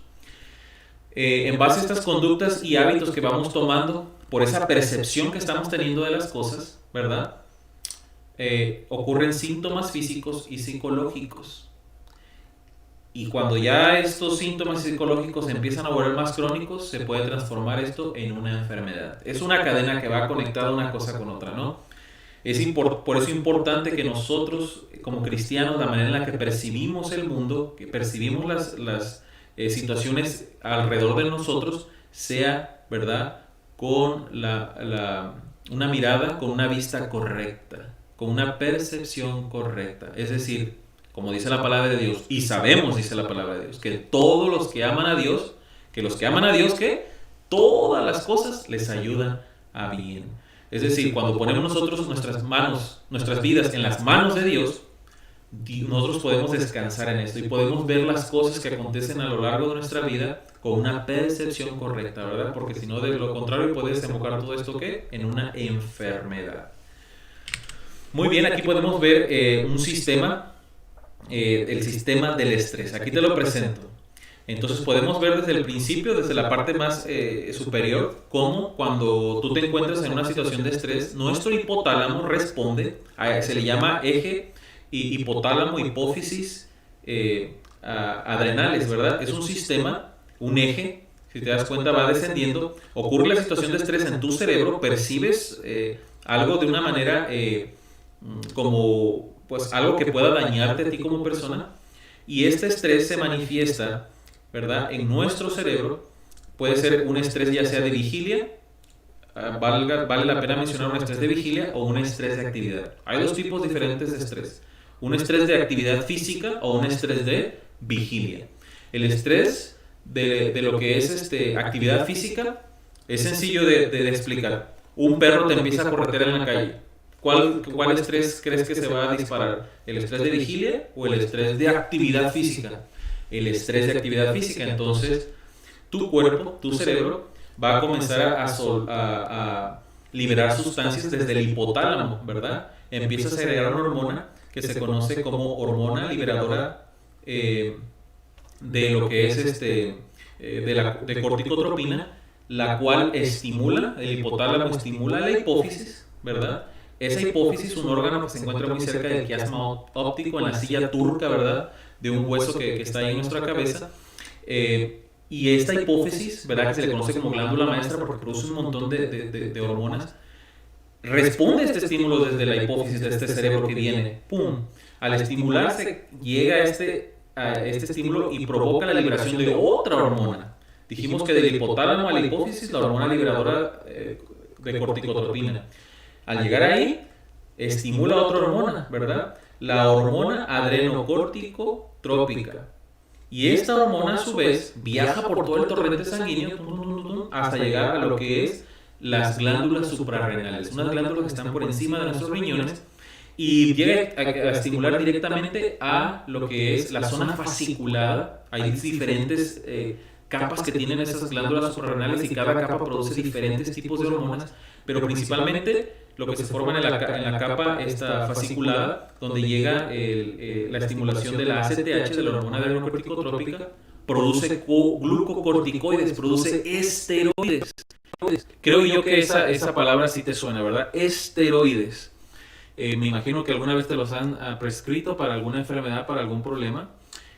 En base a estas conductas y hábitos que vamos tomando, por esa percepción que estamos teniendo de las cosas, ¿verdad? Ocurren síntomas físicos y psicológicos. Y cuando ya estos síntomas psicológicos se empiezan a volver más crónicos, se puede transformar esto en una enfermedad. Es una cadena que va conectada una cosa con otra, ¿no? Por eso es importante que nosotros, como cristianos, la manera en la que percibimos el mundo, que percibimos las situaciones alrededor de nosotros, sea, ¿verdad?, con una mirada, con una vista correcta, con una percepción correcta. Es decir, como dice la palabra de Dios, y sabemos, dice la palabra de Dios, que todos los que aman a Dios, que todas las cosas les ayudan a bien. Es decir, cuando ponemos nosotros nuestras vidas en las manos de Dios, nosotros podemos descansar en esto y podemos ver las cosas que acontecen a lo largo de nuestra vida con una percepción correcta, ¿verdad? Porque si no, de lo contrario, puede desembocar todo esto, ¿qué? En una enfermedad. Muy bien, aquí podemos ver un sistema, el sistema del estrés. Aquí te lo presento. Entonces podemos ver desde el principio, desde la parte más superior, cómo cuando tú te encuentras en una situación de estrés, nuestro hipotálamo responde, se le llama eje hipotálamo, hipófisis, adrenales, ¿verdad? Es un sistema, un eje, si te das cuenta va descendiendo, ocurre la situación de estrés en tu cerebro, percibes algo de una manera como pues algo que pueda dañarte a ti como persona. Y este estrés se manifiesta, ¿verdad?, en nuestro cerebro. Puede ser un estrés ya sea de vigilia, vale la pena mencionar un estrés de vigilia o un estrés de actividad. Hay dos tipos diferentes de estrés: un estrés de actividad física o un estrés de vigilia. El estrés de lo que es actividad física es sencillo de explicar. Un perro te empieza a corretear en la calle. ¿Cuál estrés crees que se va a disparar? ¿El estrés de vigilia o el estrés de actividad física? El estrés de actividad física. Entonces, tu cuerpo, tu cerebro, va a comenzar a liberar sustancias desde el hipotálamo, ¿verdad? Empiezas a agregar una hormona que se conoce como hormona liberadora de lo que es de corticotropina, la cual estimula, el hipotálamo estimula la hipófisis, ¿verdad? Esa hipófisis, un órgano que se encuentra muy cerca del quiasma óptico, en la silla turca, ¿verdad?, de un hueso que está ahí en nuestra cabeza. Y esta hipófisis, ¿verdad?, que se le conoce como glándula maestra porque produce un montón de hormonas, responde a este estímulo desde la hipófisis de este cerebro que viene. ¡Pum! Al estimularse, llega a este estímulo y provoca la liberación de otra hormona. Dijimos que del hipotálamo a la hipófisis, la hormona liberadora de corticotropina. Al llegar ahí, estimula otra hormona, ¿verdad? La hormona adrenocorticotrópica. Y esta hormona, a su vez, viaja por todo el torrente sanguíneo hasta llegar a lo que es las glándulas suprarrenales, unas glándulas que están por encima de nuestros riñones, y llega a estimular directamente a lo que es la zona fasciculada. Hay diferentes capas que tienen esas glándulas suprarrenales y cada capa produce diferentes tipos de hormonas, pero principalmente lo que se forma en la capa esta fasciculada, donde llega la estimulación de la ACTH, de la hormona adrenocorticotrópica, produce glucocorticoides, produce esteroides. Creo yo que esa palabra sí te suena, ¿verdad? Esteroides. Me imagino que alguna vez te los han prescrito para alguna enfermedad, para algún problema.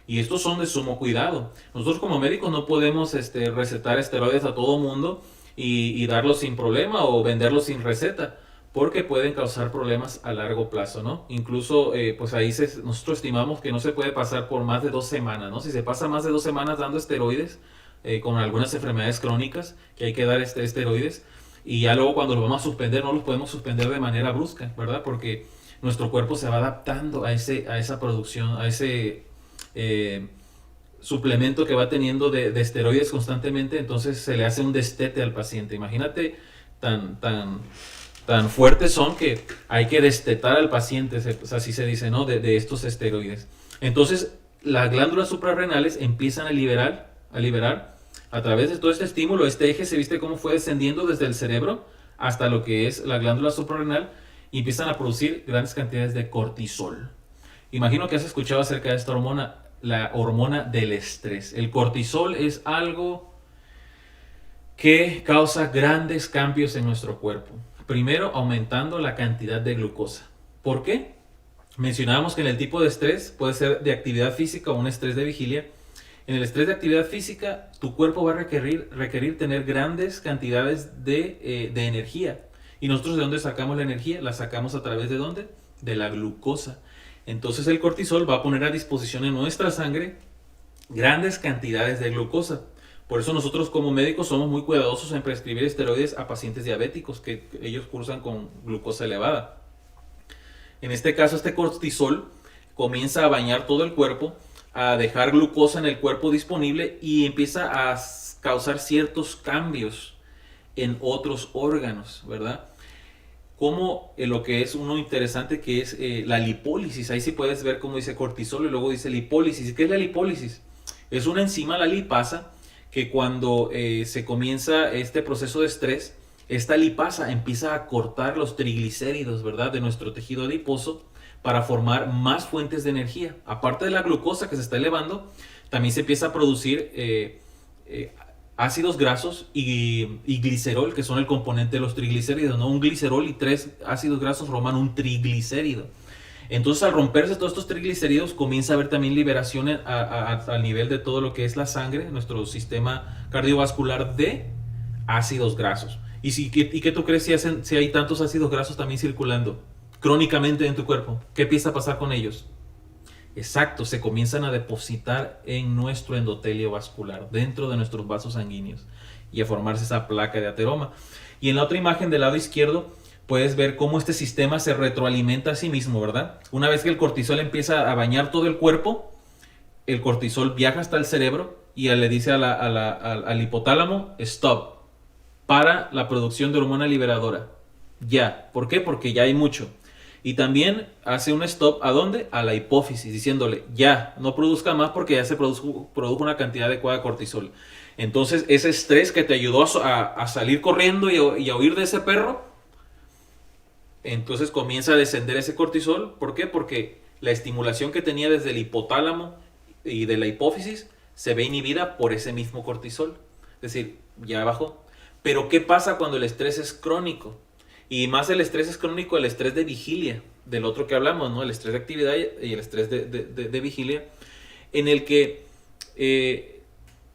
Y estos son de sumo cuidado. Nosotros como médicos no podemos recetar esteroides a todo mundo y darlos sin problema o venderlos sin receta, porque pueden causar problemas a largo plazo, ¿no? Incluso, pues ahí nosotros estimamos que no se puede pasar por más de 2 semanas, ¿no? Si se pasa más de 2 semanas dando esteroides, con algunas enfermedades crónicas, que hay que dar esteroides, y ya luego cuando los vamos a suspender, no los podemos suspender de manera brusca, ¿verdad? Porque nuestro cuerpo se va adaptando a esa producción, a ese suplemento que va teniendo de esteroides constantemente. Entonces se le hace un destete al paciente. Imagínate tan fuertes son que hay que destetar al paciente, así se dice, ¿no?, de estos esteroides. Entonces las glándulas suprarrenales empiezan a liberar a través de todo este estímulo. Este eje se viste cómo fue descendiendo desde el cerebro hasta lo que es la glándula suprarrenal, y empiezan a producir grandes cantidades de cortisol. Imagino que has escuchado acerca de esta hormona, la hormona del estrés. El cortisol es algo que causa grandes cambios en nuestro cuerpo. Primero, aumentando la cantidad de glucosa. ¿Por qué? Mencionábamos que en el tipo de estrés puede ser de actividad física o un estrés de vigilia. En el estrés de actividad física, tu cuerpo va a requerir tener grandes cantidades de energía. ¿Y nosotros de dónde sacamos la energía? La sacamos a través de ¿dónde? De la glucosa. Entonces el cortisol va a poner a disposición en nuestra sangre grandes cantidades de glucosa. Por eso nosotros como médicos somos muy cuidadosos en prescribir esteroides a pacientes diabéticos que ellos cursan con glucosa elevada. En este caso, este cortisol comienza a bañar todo el cuerpo, a dejar glucosa en el cuerpo disponible, y empieza a causar ciertos cambios en otros órganos, ¿verdad? Como lo que es uno interesante, que es la lipólisis. Ahí sí puedes ver cómo dice cortisol y luego dice lipólisis. ¿Qué es la lipólisis? Es una enzima, la lipasa, que cuando se comienza este proceso de estrés, esta lipasa empieza a cortar los triglicéridos, ¿verdad?, de nuestro tejido adiposo, para formar más fuentes de energía. Aparte de la glucosa que se está elevando, también se empieza a producir ácidos grasos y glicerol, que son el componente de los triglicéridos, ¿no? Un glicerol y 3 ácidos grasos forman un triglicérido. Entonces, al romperse todos estos triglicéridos, comienza a haber también liberación al nivel de todo lo que es la sangre, nuestro sistema cardiovascular, de ácidos grasos. ¿Y qué tú crees si hay tantos ácidos grasos también circulando crónicamente en tu cuerpo? ¿Qué empieza a pasar con ellos? Exacto, se comienzan a depositar en nuestro endotelio vascular, dentro de nuestros vasos sanguíneos, y a formarse esa placa de ateroma. Y en la otra imagen del lado izquierdo puedes ver cómo este sistema se retroalimenta a sí mismo, ¿verdad? Una vez que el cortisol empieza a bañar todo el cuerpo, el cortisol viaja hasta el cerebro y le dice al hipotálamo, stop, para la producción de hormona liberadora. Ya. ¿Por qué? Porque ya hay mucho. Y también hace un stop, ¿a dónde? A la hipófisis, diciéndole, ya, no produzca más porque ya se produjo una cantidad adecuada de cortisol. Entonces, ese estrés que te ayudó a salir corriendo y a huir de ese perro, entonces comienza a descender ese cortisol. ¿Por qué? Porque la estimulación que tenía desde el hipotálamo y de la hipófisis se ve inhibida por ese mismo cortisol. Es decir, ya bajó. Pero ¿qué pasa cuando el estrés es crónico? Y más el estrés es crónico, el estrés de vigilia, del otro que hablamos, ¿no? El estrés de actividad y el estrés de vigilia, en el que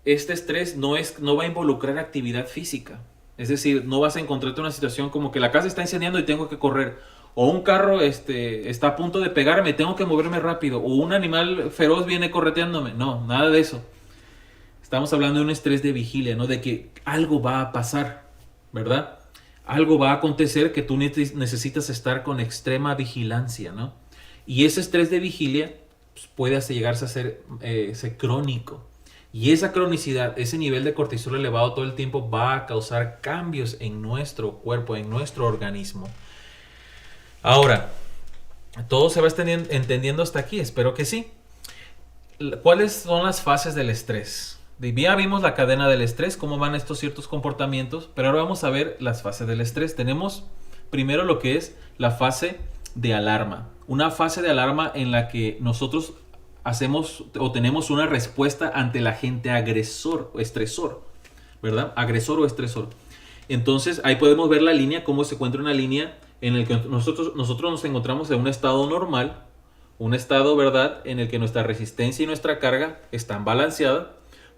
este estrés no va a involucrar actividad física. Es decir, no vas a encontrarte una situación como que la casa está incendiando y tengo que correr. O un carro está a punto de pegarme, tengo que moverme rápido. O un animal feroz viene correteándome. No, nada de eso. Estamos hablando de un estrés de vigilia, ¿no? De que algo va a pasar, ¿verdad? Algo va a acontecer que tú necesitas estar con extrema vigilancia, ¿no? Y ese estrés de vigilia pues, puede llegarse a ser crónico. Y esa cronicidad, ese nivel de cortisol elevado todo el tiempo va a causar cambios en nuestro cuerpo, en nuestro organismo. Ahora, ¿todo se va entendiendo hasta aquí? Espero que sí. ¿Cuáles son las fases del estrés? Ya vimos la cadena del estrés, cómo van estos ciertos comportamientos, pero ahora vamos a ver las fases del estrés. Tenemos primero lo que es la fase de alarma. Una fase de alarma en la que nosotros hacemos o tenemos una respuesta ante el agente agresor o estresor, ¿verdad? Agresor o estresor. Entonces ahí podemos ver la línea, cómo se encuentra una línea en la que nosotros nos encontramos en un estado normal, un estado, ¿verdad?, en el que nuestra resistencia y nuestra carga están balanceadas.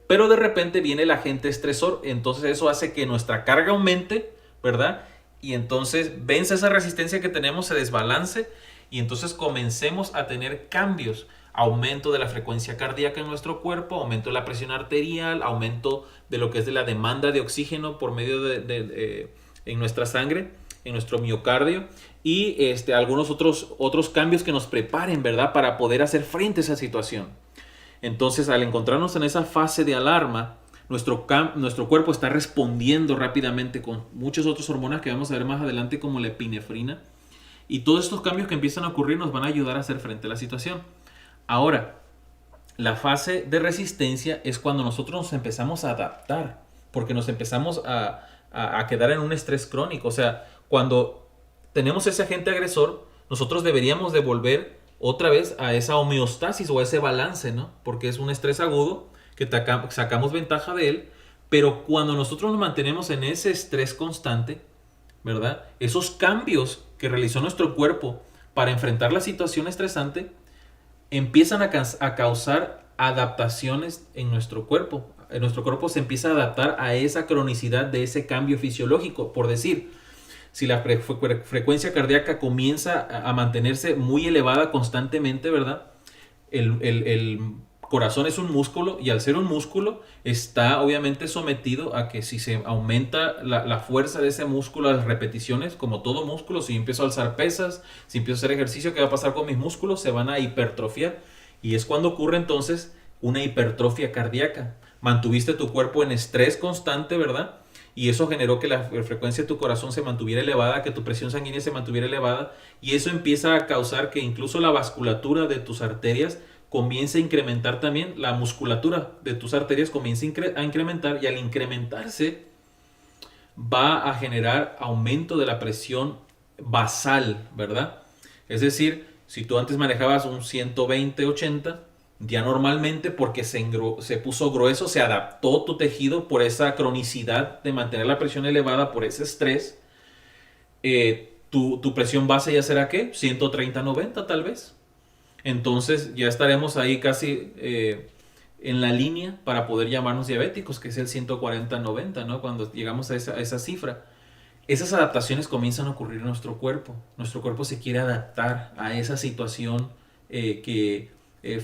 Pero de repente viene el agente estresor, entonces eso hace que nuestra carga aumente, ¿verdad? Y entonces vence esa resistencia que tenemos, se desbalance y entonces comencemos a tener cambios. Aumento de la frecuencia cardíaca en nuestro cuerpo, aumento de la presión arterial, aumento de lo que es de la demanda de oxígeno por medio en nuestra sangre, en nuestro miocardio y algunos otros cambios que nos preparen, ¿verdad? Para poder hacer frente a esa situación. Entonces, al encontrarnos en esa fase de alarma, nuestro cuerpo está respondiendo rápidamente con muchas otras hormonas que vamos a ver más adelante, como la epinefrina. Y todos estos cambios que empiezan a ocurrir nos van a ayudar a hacer frente a la situación. Ahora, la fase de resistencia es cuando nosotros nos empezamos a adaptar, porque nos empezamos a quedar en un estrés crónico. O sea, cuando tenemos ese agente agresor, nosotros deberíamos de volver otra vez a esa homeostasis o a ese balance, ¿no? Porque es un estrés agudo que sacamos ventaja de él, pero cuando nosotros nos mantenemos en ese estrés constante, ¿verdad? Esos cambios que realizó nuestro cuerpo para enfrentar la situación estresante empiezan a causar adaptaciones en nuestro cuerpo. Nuestro cuerpo se empieza a adaptar a esa cronicidad de ese cambio fisiológico, por decir. Si la frecuencia cardíaca comienza a mantenerse muy elevada constantemente, ¿verdad? El corazón es un músculo y al ser un músculo está obviamente sometido a que si se aumenta la fuerza de ese músculo a las repeticiones, como todo músculo, si empiezo a alzar pesas, si empiezo a hacer ejercicio, ¿qué va a pasar con mis músculos? Se van a hipertrofiar y es cuando ocurre entonces una hipertrofia cardíaca. Mantuviste tu cuerpo en estrés constante, ¿verdad? Y eso generó que la frecuencia de tu corazón se mantuviera elevada, que tu presión sanguínea se mantuviera elevada. Y eso empieza a causar que incluso la vasculatura de tus arterias comience a incrementar también. La musculatura de tus arterias comienza a incrementar. Y al incrementarse va a generar aumento de la presión basal, ¿verdad? Es decir, si tú antes manejabas un 120-80... ya normalmente porque se puso grueso, se adaptó tu tejido por esa cronicidad de mantener la presión elevada por ese estrés. Tu presión base ya será ¿qué? 130-90 tal vez. Entonces ya estaremos ahí casi en la línea para poder llamarnos diabéticos, que es el 140-90, ¿no? Cuando llegamos a esa cifra. esas adaptaciones comienzan a ocurrir en nuestro cuerpo. Nuestro cuerpo se quiere adaptar a esa situación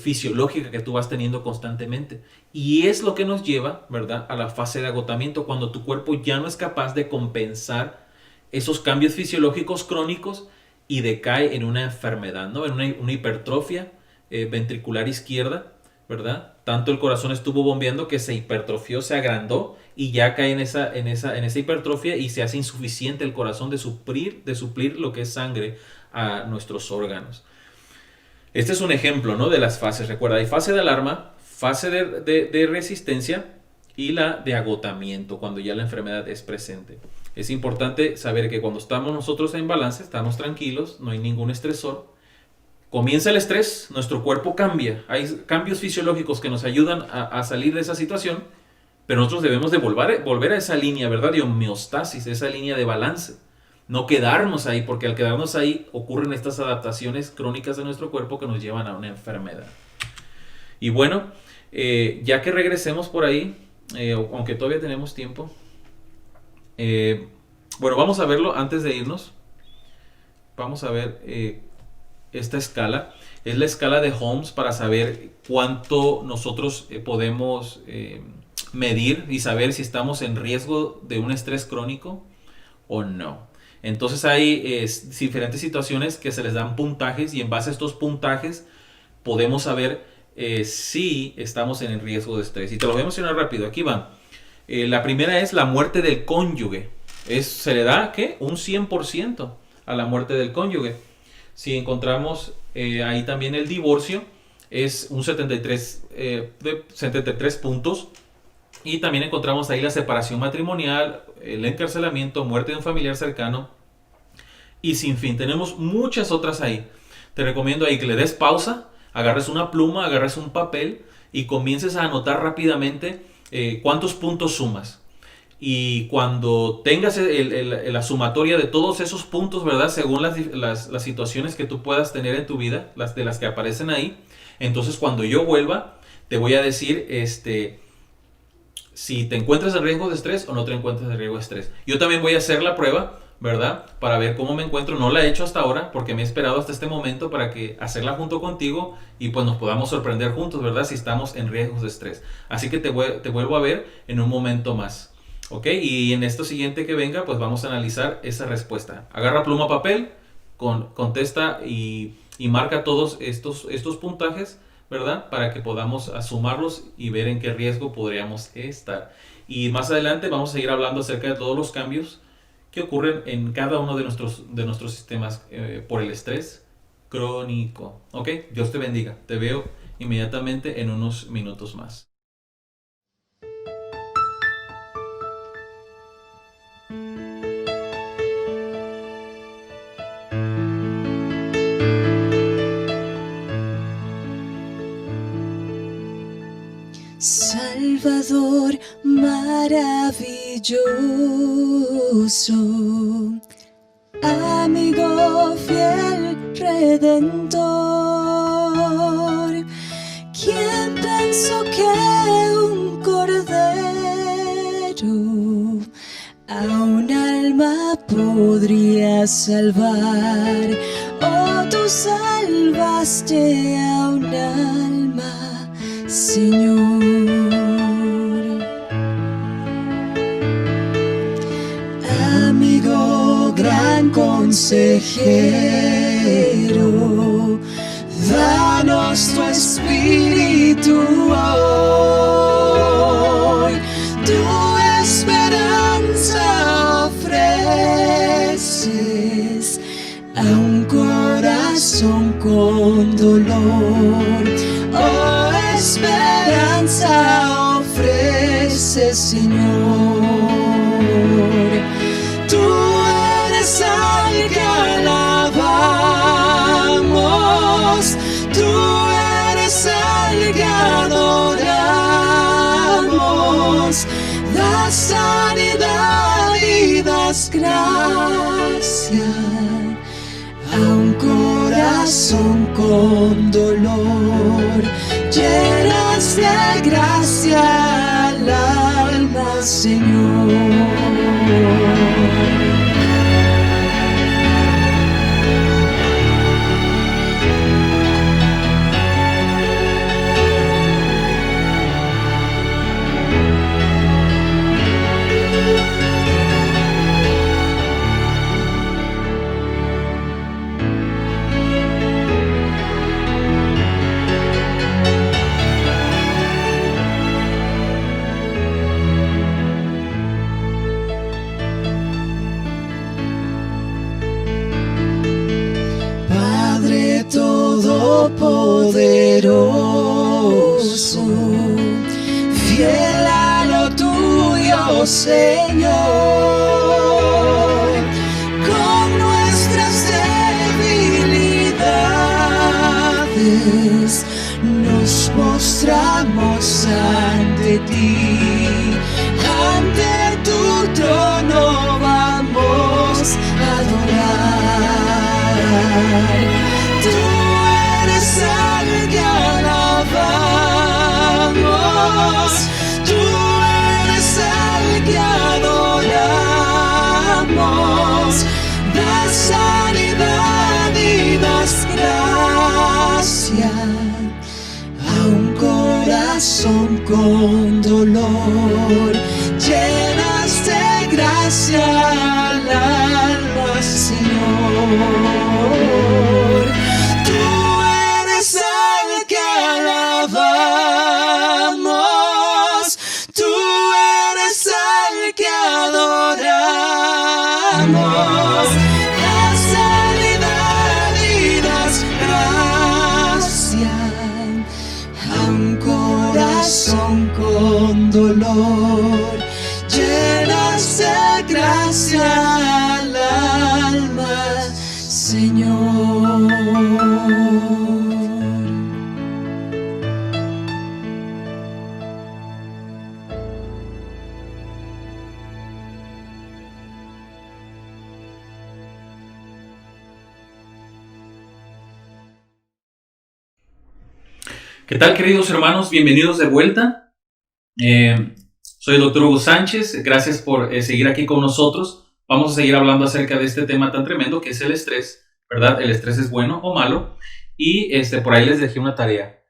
fisiológica que tú vas teniendo constantemente. Y es lo que nos lleva, ¿verdad?, a la fase de agotamiento, cuando tu cuerpo ya no es capaz de compensar esos cambios fisiológicos crónicos y decae en una enfermedad, ¿no? En una hipertrofia ventricular izquierda, ¿verdad? Tanto el corazón estuvo bombeando que se hipertrofió, se agrandó y ya cae en esa hipertrofia y se hace insuficiente el corazón de suplir lo que es sangre a nuestros órganos. Este es un ejemplo, ¿no?, de las fases. Recuerda, hay fase de alarma, fase de resistencia y la de agotamiento, cuando ya la enfermedad es presente. Es importante saber que cuando estamos nosotros en balance, estamos tranquilos, no hay ningún estresor. Comienza el estrés, nuestro cuerpo cambia. Hay cambios fisiológicos que nos ayudan a salir de esa situación, pero nosotros debemos de volver a esa línea, ¿verdad?, de homeostasis, esa línea de balance. No quedarnos ahí, porque al quedarnos ahí ocurren estas adaptaciones crónicas de nuestro cuerpo que nos llevan a una enfermedad. Y bueno, ya que regresemos por ahí, aunque todavía tenemos tiempo, bueno, vamos a verlo antes de irnos. Vamos a ver esta escala. Es la escala de Holmes para saber cuánto nosotros podemos medir y saber si estamos en riesgo de un estrés crónico o no. Entonces hay diferentes situaciones que se les dan puntajes y en base a estos puntajes podemos saber si estamos en el riesgo de estrés. Y te lo voy a mencionar rápido. Aquí va. La primera es la muerte del cónyuge. Se le da, ¿qué?, un 100% a la muerte del cónyuge. Si encontramos ahí también el divorcio, es un 73 puntos. Y también encontramos ahí la separación matrimonial, el encarcelamiento, muerte de un familiar cercano y sin fin. Tenemos muchas otras ahí. Te recomiendo ahí que le des pausa, agarres una pluma, agarres un papel y comiences a anotar rápidamente cuántos puntos sumas. Y cuando tengas la sumatoria de todos esos puntos, ¿verdad?, según las situaciones que tú puedas tener en tu vida, de las que aparecen ahí, entonces cuando yo vuelva, te voy a decir si te encuentras en riesgo de estrés o no te encuentras en riesgo de estrés. Yo también voy a hacer la prueba, ¿verdad?, para ver cómo me encuentro. No la he hecho hasta ahora porque me he esperado hasta este momento para hacerla junto contigo y pues nos podamos sorprender juntos, ¿verdad?, si estamos en riesgos de estrés. Así que te vuelvo a ver en un momento más. ¿Ok? Y en esto siguiente que venga, pues vamos a analizar esa respuesta. Agarra pluma, papel, contesta y marca todos estos puntajes, ¿verdad?, para que podamos sumarlos y ver en qué riesgo podríamos estar. Y más adelante vamos a seguir hablando acerca de todos los cambios que ocurren en cada uno de nuestros sistemas por el estrés crónico. ¿Ok? Dios te bendiga. Te veo inmediatamente en unos minutos más. Salvador maravilloso, amigo fiel redentor, ¿quién pensó que un cordero a un alma podría salvar? Oh, tú salvaste a un alma, Señor. Amigo, gran consejero, danos tu espíritu hoy. Tu esperanza ofreces a un corazón con dolor. Oh, esperanza ofreces, Señor. Tú eres al que alabamos, tú eres al que adoramos. Das sanidad y das gracia a un corazón con dolor. Llenas de gracia al alma, Señor. Todopoderoso, fiel a lo tuyo, Señor. Con nuestras debilidades nos mostramos ante ti. Ante tu trono vamos a adorar. Tú eres al que alabamos. Tú eres al que adoramos. Das sanidad y das gracia a un corazón con dolor. Llenas de gracia al alma, Señor. Tú eres el que alabamos. Tú eres el que adoramos. Das sanidad y das gracia a un corazón con dolor. Llenas de gracia al alma, Señor. ¿Qué tal, queridos hermanos? Bienvenidos de vuelta. Soy el doctor Hugo Sánchez. Gracias por seguir aquí con nosotros. Vamos a seguir hablando acerca de este tema tan tremendo que es el estrés, ¿verdad? El estrés es bueno o malo. Y por ahí les dejé una tarea.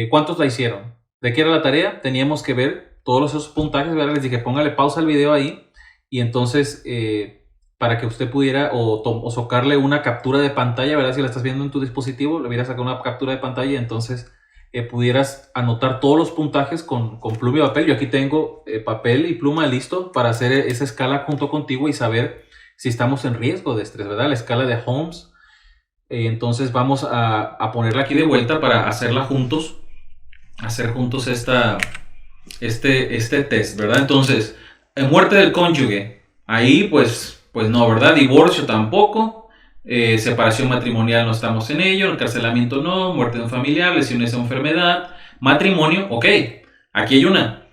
¿Cuántos la hicieron? ¿De qué era la tarea? Teníamos que ver todos esos puntajes, ¿verdad? Les dije, póngale pausa al video ahí. Y entonces, para que usted pudiera o sacarle una captura de pantalla, ¿verdad? Si la estás viendo en tu dispositivo, le hubieras sacado una captura de pantalla y entonces pudieras anotar todos los puntajes con pluma y papel. Yo aquí tengo papel y pluma listo para hacer esa escala junto contigo y saber si estamos en riesgo de estrés, ¿verdad? La escala de Holmes. Entonces vamos a ponerla aquí de vuelta para hacerla juntos. Hacer juntos este test, ¿verdad? Entonces, muerte del cónyuge. Ahí pues no, ¿verdad? Divorcio tampoco. Separación matrimonial no estamos en ello, encarcelamiento no, muerte de un familiar, lesiones o enfermedad, matrimonio, ok, aquí hay una,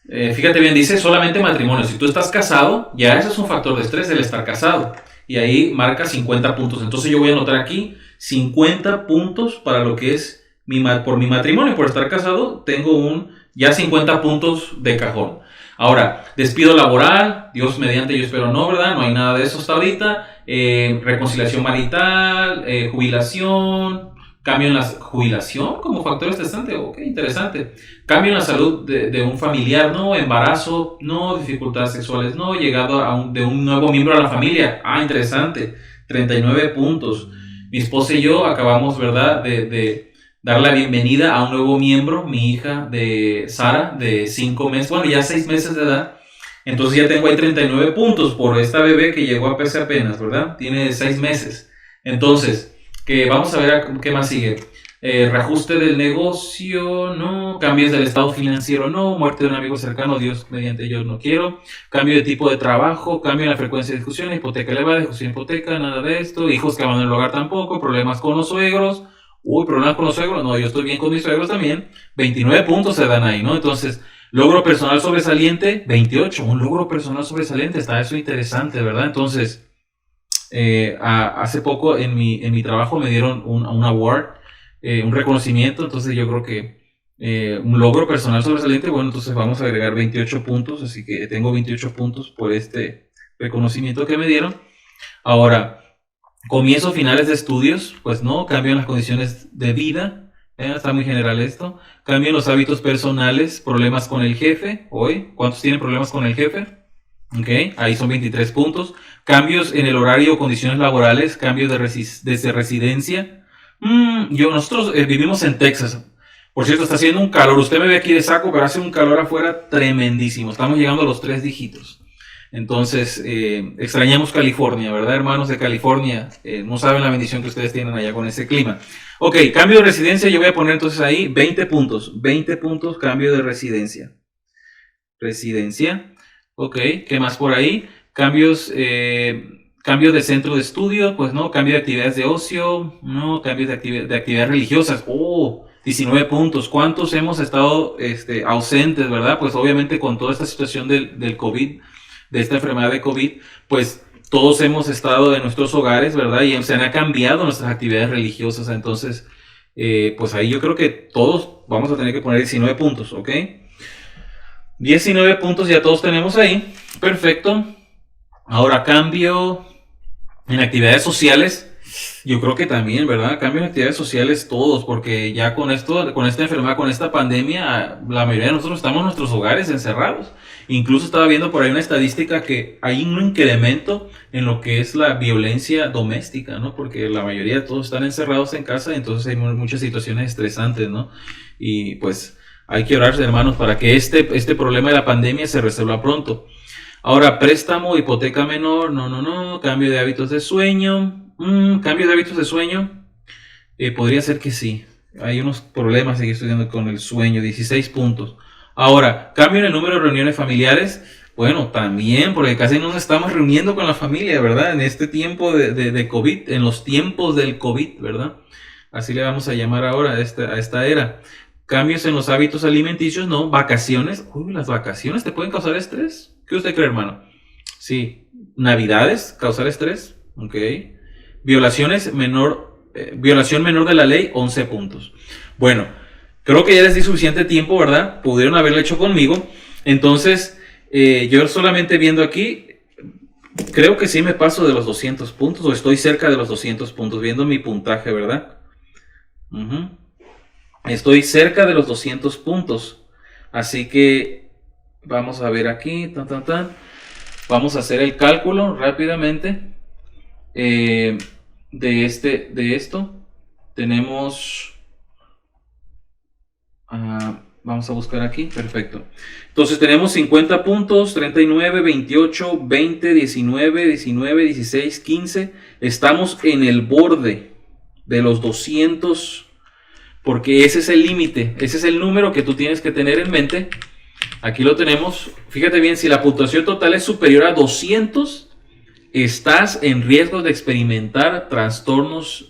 fíjate bien, dice solamente matrimonio. Si tú estás casado, ya eso es un factor de estrés, el estar casado, y ahí marca 50 puntos, entonces yo voy a anotar aquí 50 puntos para lo que es por mi matrimonio, por estar casado, tengo ya 50 puntos de cajón. Ahora, despido laboral, Dios mediante, yo espero no, ¿verdad? No hay nada de eso hasta ahorita. Reconciliación marital, jubilación, cambio en la jubilación como factor estresante, ok, interesante. Cambio en la salud de un familiar, no, embarazo, no, dificultades sexuales, no, llegado de un nuevo miembro a la familia, interesante, 39 puntos. Mi esposa y yo acabamos, ¿verdad?, de dar la bienvenida a un nuevo miembro, mi hija de Sara, de 5 meses, bueno, ya 6 meses de edad. Entonces ya tengo ahí 39 puntos por esta bebé que llegó a PC apenas, ¿verdad? Tiene 6 meses. Entonces, vamos a ver qué más sigue. Reajuste del negocio, no. Cambios del estado financiero, no. Muerte de un amigo cercano, Dios mediante yo no quiero. Cambio de tipo de trabajo, cambio en la frecuencia de discusiones, hipoteca elevada, ejecución hipoteca, nada de esto. Hijos que abandonan el hogar tampoco. Problemas con los suegros. Problemas con los suegros. No, yo estoy bien con mis suegros también. 29 puntos se dan ahí, ¿no? Entonces, logro personal sobresaliente, 28. Un logro personal sobresaliente, está eso interesante, ¿verdad? Entonces, hace poco en mi trabajo me dieron un award, un reconocimiento. Entonces yo creo que un logro personal sobresaliente, bueno, entonces vamos a agregar 28 puntos. Así que tengo 28 puntos por este reconocimiento que me dieron. Ahora, comienzo finales de estudios, pues no, cambio en las condiciones de vida, está muy general esto. Cambio en los hábitos personales, problemas con el jefe, hoy, ¿cuántos tienen problemas con el jefe? Ok, ahí son 23 puntos. Cambios en el horario o condiciones laborales, cambio de residencia. Nosotros vivimos en Texas. Por cierto, está haciendo un calor, usted me ve aquí de saco, pero hace un calor afuera tremendísimo. Estamos llegando a los 3 dígitos. Entonces, extrañamos California, ¿verdad, hermanos de California? No saben la bendición que ustedes tienen allá con ese clima. Ok, cambio de residencia, yo voy a poner entonces ahí 20 puntos. 20 puntos, cambio de residencia. Residencia. Ok, ¿qué más por ahí? Cambios de centro de estudio, pues no. Cambio de actividades de ocio, no. Cambios de actividades religiosas. 19 puntos. ¿Cuántos hemos estado ausentes, verdad? Pues obviamente con toda esta situación del COVID, de esta enfermedad de COVID, pues todos hemos estado en nuestros hogares, ¿verdad? Y se han cambiado nuestras actividades religiosas. Entonces, pues ahí yo creo que todos vamos a tener que poner 19 puntos, ¿ok? 19 puntos ya todos tenemos ahí. Perfecto. Ahora, cambio en actividades sociales. Yo creo que también, ¿verdad? Cambio en actividades sociales todos, porque ya con esto, con esta enfermedad, con esta pandemia, la mayoría de nosotros estamos en nuestros hogares encerrados. Incluso estaba viendo por ahí una estadística que hay un incremento en lo que es la violencia doméstica, ¿no? Porque la mayoría de todos están encerrados en casa, entonces hay muchas situaciones estresantes, ¿no? Y pues hay que orar, hermanos, para que este problema de la pandemia se resuelva pronto. Ahora, préstamo, hipoteca menor, no, cambio de hábitos de sueño. Cambio de hábitos de sueño, podría ser que sí. Hay unos problemas aquí estudiando con el sueño, 16 puntos. Ahora, cambio en el número de reuniones familiares. Bueno, también, porque casi no nos estamos reuniendo con la familia, ¿verdad? En este tiempo de COVID, en los tiempos del COVID, ¿verdad? Así le vamos a llamar ahora a esta era. Cambios en los hábitos alimenticios, no. Vacaciones. Las vacaciones te pueden causar estrés. ¿Qué usted cree, hermano? Sí. Navidades, causar estrés. Ok. Violación menor de la ley, 11 puntos. Bueno, creo que ya les di suficiente tiempo, ¿verdad? Pudieron haberlo hecho conmigo. Entonces, yo solamente viendo aquí, creo que sí me paso de los 200 puntos, o estoy cerca de los 200 puntos, viendo mi puntaje, ¿verdad? Estoy cerca de los 200 puntos. Así que, vamos a ver aquí, Vamos a hacer el cálculo rápidamente. De esto tenemos, vamos a buscar aquí, perfecto. Entonces tenemos 50 puntos, 39, 28, 20, 19, 16, 15. Estamos en el borde de los 200, porque ese es el límite, ese es el número que tú tienes que tener en mente. Aquí lo tenemos. Fíjate bien, si la puntuación total es superior a 200, estás en riesgo de experimentar trastornos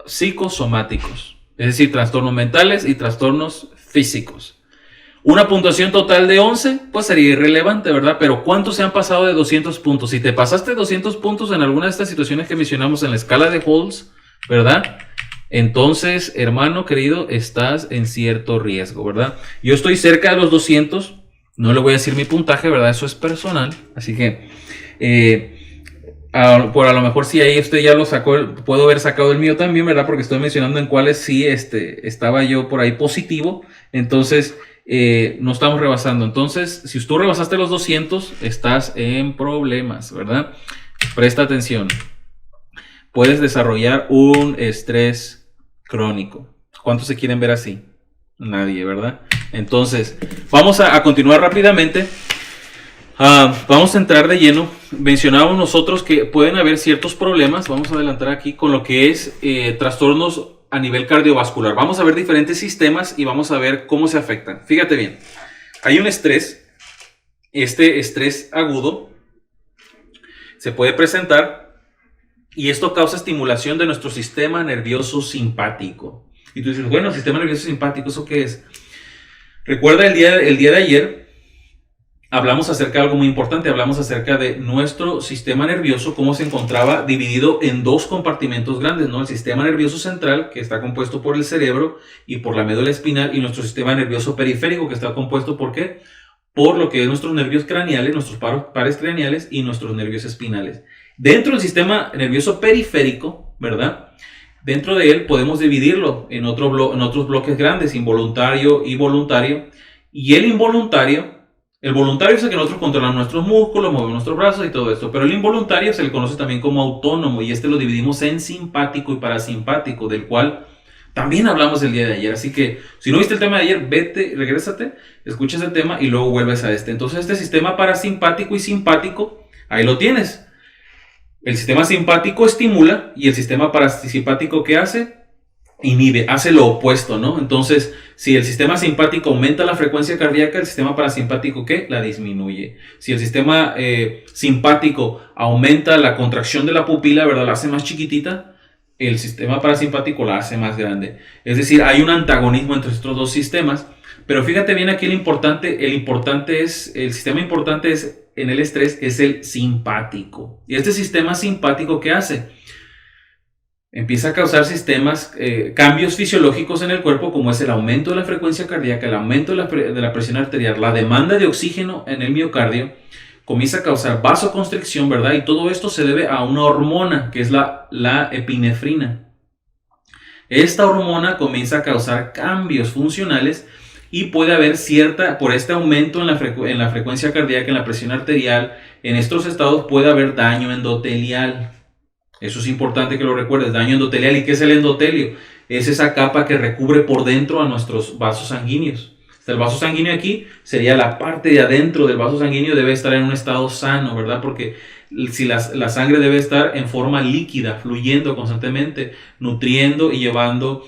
psicosomáticos, es decir, trastornos mentales y trastornos físicos. Una puntuación total de 11, pues sería irrelevante, ¿verdad? Pero ¿cuántos se han pasado de 200 puntos? Si te pasaste 200 puntos en alguna de estas situaciones que mencionamos en la escala de Holtz, ¿verdad? Entonces, hermano querido, estás en cierto riesgo, ¿verdad? Yo estoy cerca de los 200. No le voy a decir mi puntaje, ¿verdad? Eso es personal. Así que, por a lo mejor si ahí usted ya lo sacó, puedo haber sacado el mío también, ¿verdad? Porque estoy mencionando en cuáles sí estaba yo por ahí positivo. Entonces, no estamos rebasando. Entonces, si tú rebasaste los 200, estás en problemas, ¿verdad? Presta atención. Puedes desarrollar un estrés crónico. ¿Cuántos se quieren ver así? Nadie, ¿verdad? Entonces, vamos a continuar rápidamente. Vamos a entrar de lleno. Mencionábamos nosotros que pueden haber ciertos problemas. Vamos a adelantar aquí con lo que es trastornos a nivel cardiovascular. Vamos a ver diferentes sistemas y vamos a ver cómo se afectan. Fíjate bien. Hay un estrés. Este estrés agudo se puede presentar y esto causa estimulación de nuestro sistema nervioso simpático. Y tú dices, bueno, sistema nervioso simpático, ¿eso qué es? Recuerda el día de ayer hablamos acerca de algo muy importante. Hablamos acerca de nuestro sistema nervioso, cómo se encontraba dividido en dos compartimentos grandes, ¿no? El sistema nervioso central, que está compuesto por el cerebro y por la médula espinal, y nuestro sistema nervioso periférico, que está compuesto ¿por qué? Por lo que es nuestros nervios craneales, nuestros pares craneales y nuestros nervios espinales. Dentro del sistema nervioso periférico, ¿verdad? Dentro de él podemos dividirlo en otros bloques grandes, involuntario y voluntario. Y el voluntario es el que nosotros controlamos nuestros músculos, movemos nuestros brazos y todo esto. Pero el involuntario se le conoce también como autónomo, y lo dividimos en simpático y parasimpático, del cual También hablamos el día de ayer, así que si no viste el tema de ayer, vete, regrésate, escucha ese tema y luego vuelves a este. Entonces este sistema parasimpático y simpático, ahí lo tienes. El sistema simpático estimula y el sistema parasimpático, ¿qué hace? Inhibe, hace lo opuesto, ¿no? Entonces, si el sistema simpático aumenta la frecuencia cardíaca, el sistema parasimpático, ¿qué? La disminuye. Si el sistema simpático aumenta la contracción de la pupila, ¿verdad? La hace más chiquitita, el sistema parasimpático la hace más grande. Es decir, hay un antagonismo entre estos dos sistemas. Pero fíjate bien aquí el sistema importante es en el estrés es el simpático. Y este sistema simpático, ¿qué hace? Empieza a causar cambios fisiológicos en el cuerpo, como es el aumento de la frecuencia cardíaca, el aumento de la presión arterial, la demanda de oxígeno en el miocardio, comienza a causar vasoconstricción, ¿verdad? Y todo esto se debe a una hormona, que es la epinefrina. Esta hormona comienza a causar cambios funcionales y puede haber por este aumento en la frecuencia cardíaca, en la presión arterial, en estos estados puede haber daño endotelial. Eso es importante que lo recuerdes, daño endotelial. ¿Y qué es el endotelio? Es esa capa que recubre por dentro a nuestros vasos sanguíneos. El vaso sanguíneo aquí sería la parte de adentro del vaso sanguíneo, debe estar en un estado sano, ¿verdad? Porque si la sangre debe estar en forma líquida, fluyendo constantemente, nutriendo y llevando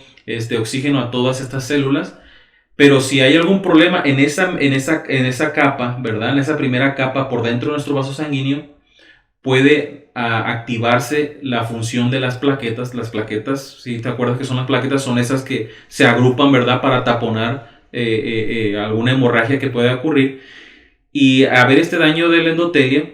oxígeno a todas estas células. Pero si hay algún problema en esa capa, ¿verdad? En esa primera capa por dentro de nuestro vaso sanguíneo, puede activarse la función de las plaquetas. Las plaquetas, si te acuerdas que son las plaquetas, son esas que se agrupan, ¿verdad? Para taponar alguna hemorragia que pueda ocurrir. Y a ver este daño del endotelio,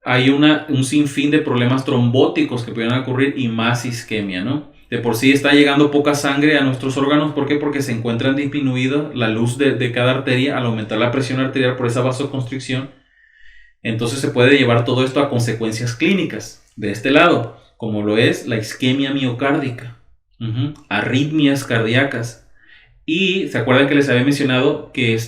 hay un sinfín de problemas trombóticos que pueden ocurrir y más isquemia, ¿no? De por sí está llegando poca sangre a nuestros órganos. ¿Por qué? Porque se encuentran disminuida la luz de cada arteria al aumentar la presión arterial por esa vasoconstricción. Entonces se puede llevar todo esto a consecuencias clínicas de este lado, como lo es la isquemia miocárdica, arritmias cardíacas. Y se acuerdan que les había mencionado que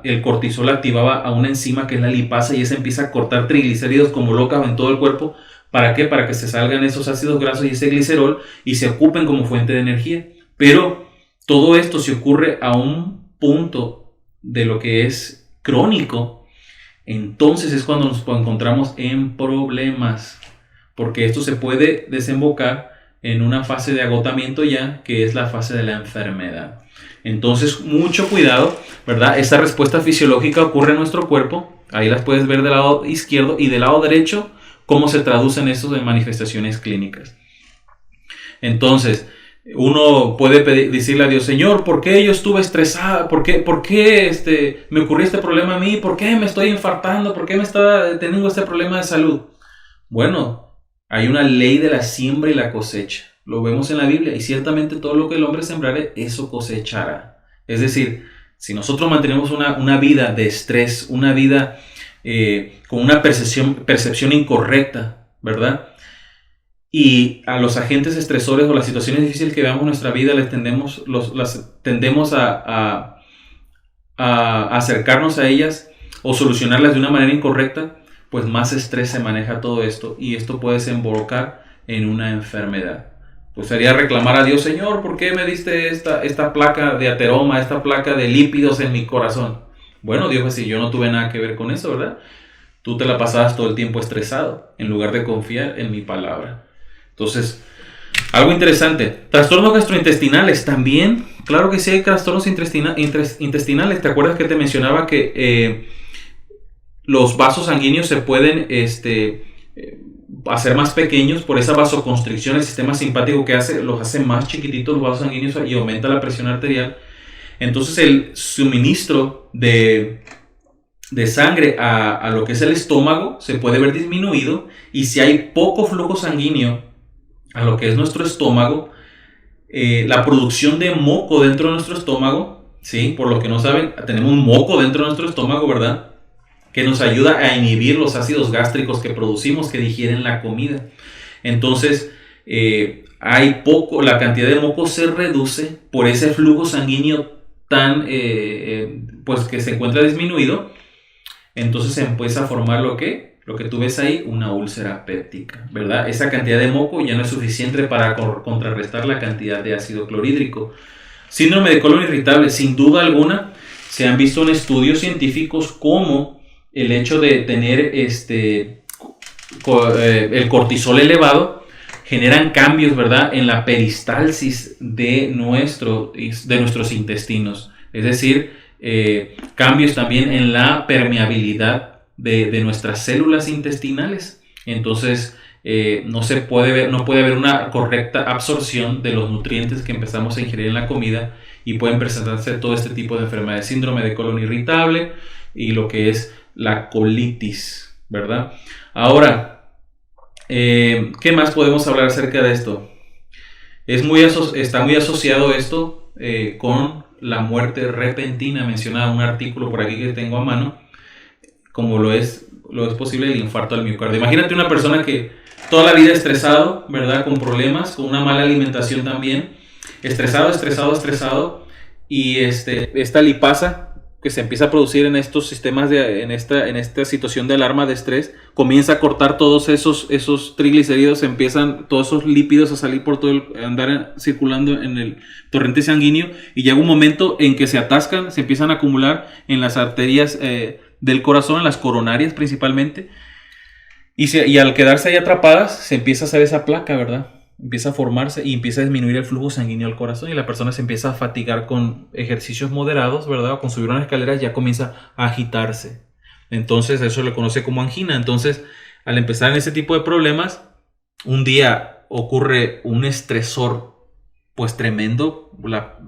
el cortisol activaba a una enzima que es la lipasa y esa empieza a cortar triglicéridos como loca en todo el cuerpo. ¿Para qué? Para que se salgan esos ácidos grasos y ese glicerol y se ocupen como fuente de energía. Pero todo esto se ocurre a un punto de lo que es crónico. Entonces es cuando nos encontramos en problemas, porque esto se puede desembocar en una fase de agotamiento ya, que es la fase de la enfermedad. Entonces mucho cuidado, ¿verdad? Esa respuesta fisiológica ocurre en nuestro cuerpo, ahí las puedes ver del lado izquierdo y del lado derecho, cómo se traducen estos en manifestaciones clínicas. Entonces uno puede decirle a Dios: Señor, ¿por qué yo estuve estresado? ¿Por qué me ocurrió este problema a mí? ¿Por qué me estoy infartando? ¿Por qué me está teniendo este problema de salud? Bueno, hay una ley de la siembra y la cosecha. Lo vemos en la Biblia. Y ciertamente todo lo que el hombre sembrare, eso cosechará. Es decir, si nosotros mantenemos una vida de estrés, una vida con una percepción incorrecta, ¿verdad? Y a los agentes estresores o las situaciones difíciles que veamos en nuestra vida tendemos a acercarnos a ellas o solucionarlas de una manera incorrecta, pues más estrés se maneja todo esto y esto puede desembocar en una enfermedad. Pues sería reclamar a Dios: Señor, ¿por qué me diste esta placa de ateroma, esta placa de lípidos en mi corazón? Bueno, Dios va a decir: yo no tuve nada que ver con eso, ¿verdad? Tú te la pasabas todo el tiempo estresado en lugar de confiar en mi palabra. Entonces, algo interesante. Trastornos gastrointestinales también. Claro que sí hay trastornos intestinales. ¿Te acuerdas que te mencionaba que los vasos sanguíneos se pueden hacer más pequeños por esa vasoconstricción? El sistema simpático que los hace más chiquititos los vasos sanguíneos y aumenta la presión arterial. Entonces el suministro de sangre a lo que es el estómago se puede ver disminuido, y si hay poco flujo sanguíneo a lo que es nuestro estómago, la producción de moco dentro de nuestro estómago, ¿sí? Por los que no saben, tenemos un moco dentro de nuestro estómago, ¿verdad? Que nos ayuda a inhibir los ácidos gástricos que producimos, que digieren la comida. Entonces, la cantidad de moco se reduce por ese flujo sanguíneo pues que se encuentra disminuido. Entonces se empieza a formar lo que lo que tú ves ahí, una úlcera péptica, ¿verdad? Esa cantidad de moco ya no es suficiente para contrarrestar la cantidad de ácido clorhídrico. Síndrome de colon irritable, sin duda alguna, se han visto en estudios científicos como el hecho de tener el cortisol elevado generan cambios, ¿verdad?, en la peristalsis de nuestros intestinos. Es decir, cambios también en la permeabilidad de nuestras células intestinales. Entonces, no puede haber una correcta absorción de los nutrientes que empezamos a ingerir en la comida y pueden presentarse todo este tipo de enfermedades, síndrome de colon irritable y lo que es la colitis, ¿verdad? Ahora, ¿qué más podemos hablar acerca de esto? Está muy asociado esto con la muerte repentina, mencionada en un artículo por aquí que tengo a mano, como lo es posible el infarto al miocardio. Imagínate una persona que toda la vida estresado, ¿verdad? Con problemas, con una mala alimentación también, estresado, y esta lipasa que se empieza a producir en estos sistemas, en esta situación de alarma de estrés, comienza a cortar todos esos triglicéridos, empiezan todos esos lípidos a salir por todo andar circulando en el torrente sanguíneo, y llega un momento en que se atascan, se empiezan a acumular en las arterias del corazón, en las coronarias principalmente, y al quedarse ahí atrapadas, se empieza a hacer esa placa, ¿verdad? Empieza a formarse y empieza a disminuir el flujo sanguíneo al corazón, y la persona se empieza a fatigar con ejercicios moderados, ¿verdad? O con subir unas escaleras ya comienza a agitarse. Entonces eso se conoce como angina. Entonces, al empezar en ese tipo de problemas, un día ocurre un estresor pues tremendo,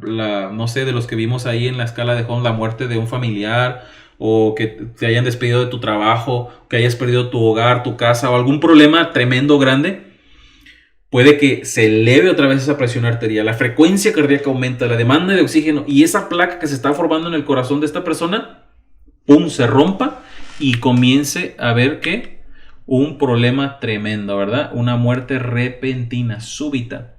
no sé, de los que vimos ahí en la escala de Holmes, la muerte de un familiar, o que te hayan despedido de tu trabajo, que hayas perdido tu hogar, tu casa, o algún problema tremendo, grande. Puede que se eleve otra vez esa presión arterial, la frecuencia cardíaca aumenta, la demanda de oxígeno, y esa placa que se está formando en el corazón de esta persona, ¡pum!, se rompa y comience a ver que un problema tremendo, ¿verdad? Una muerte repentina, súbita.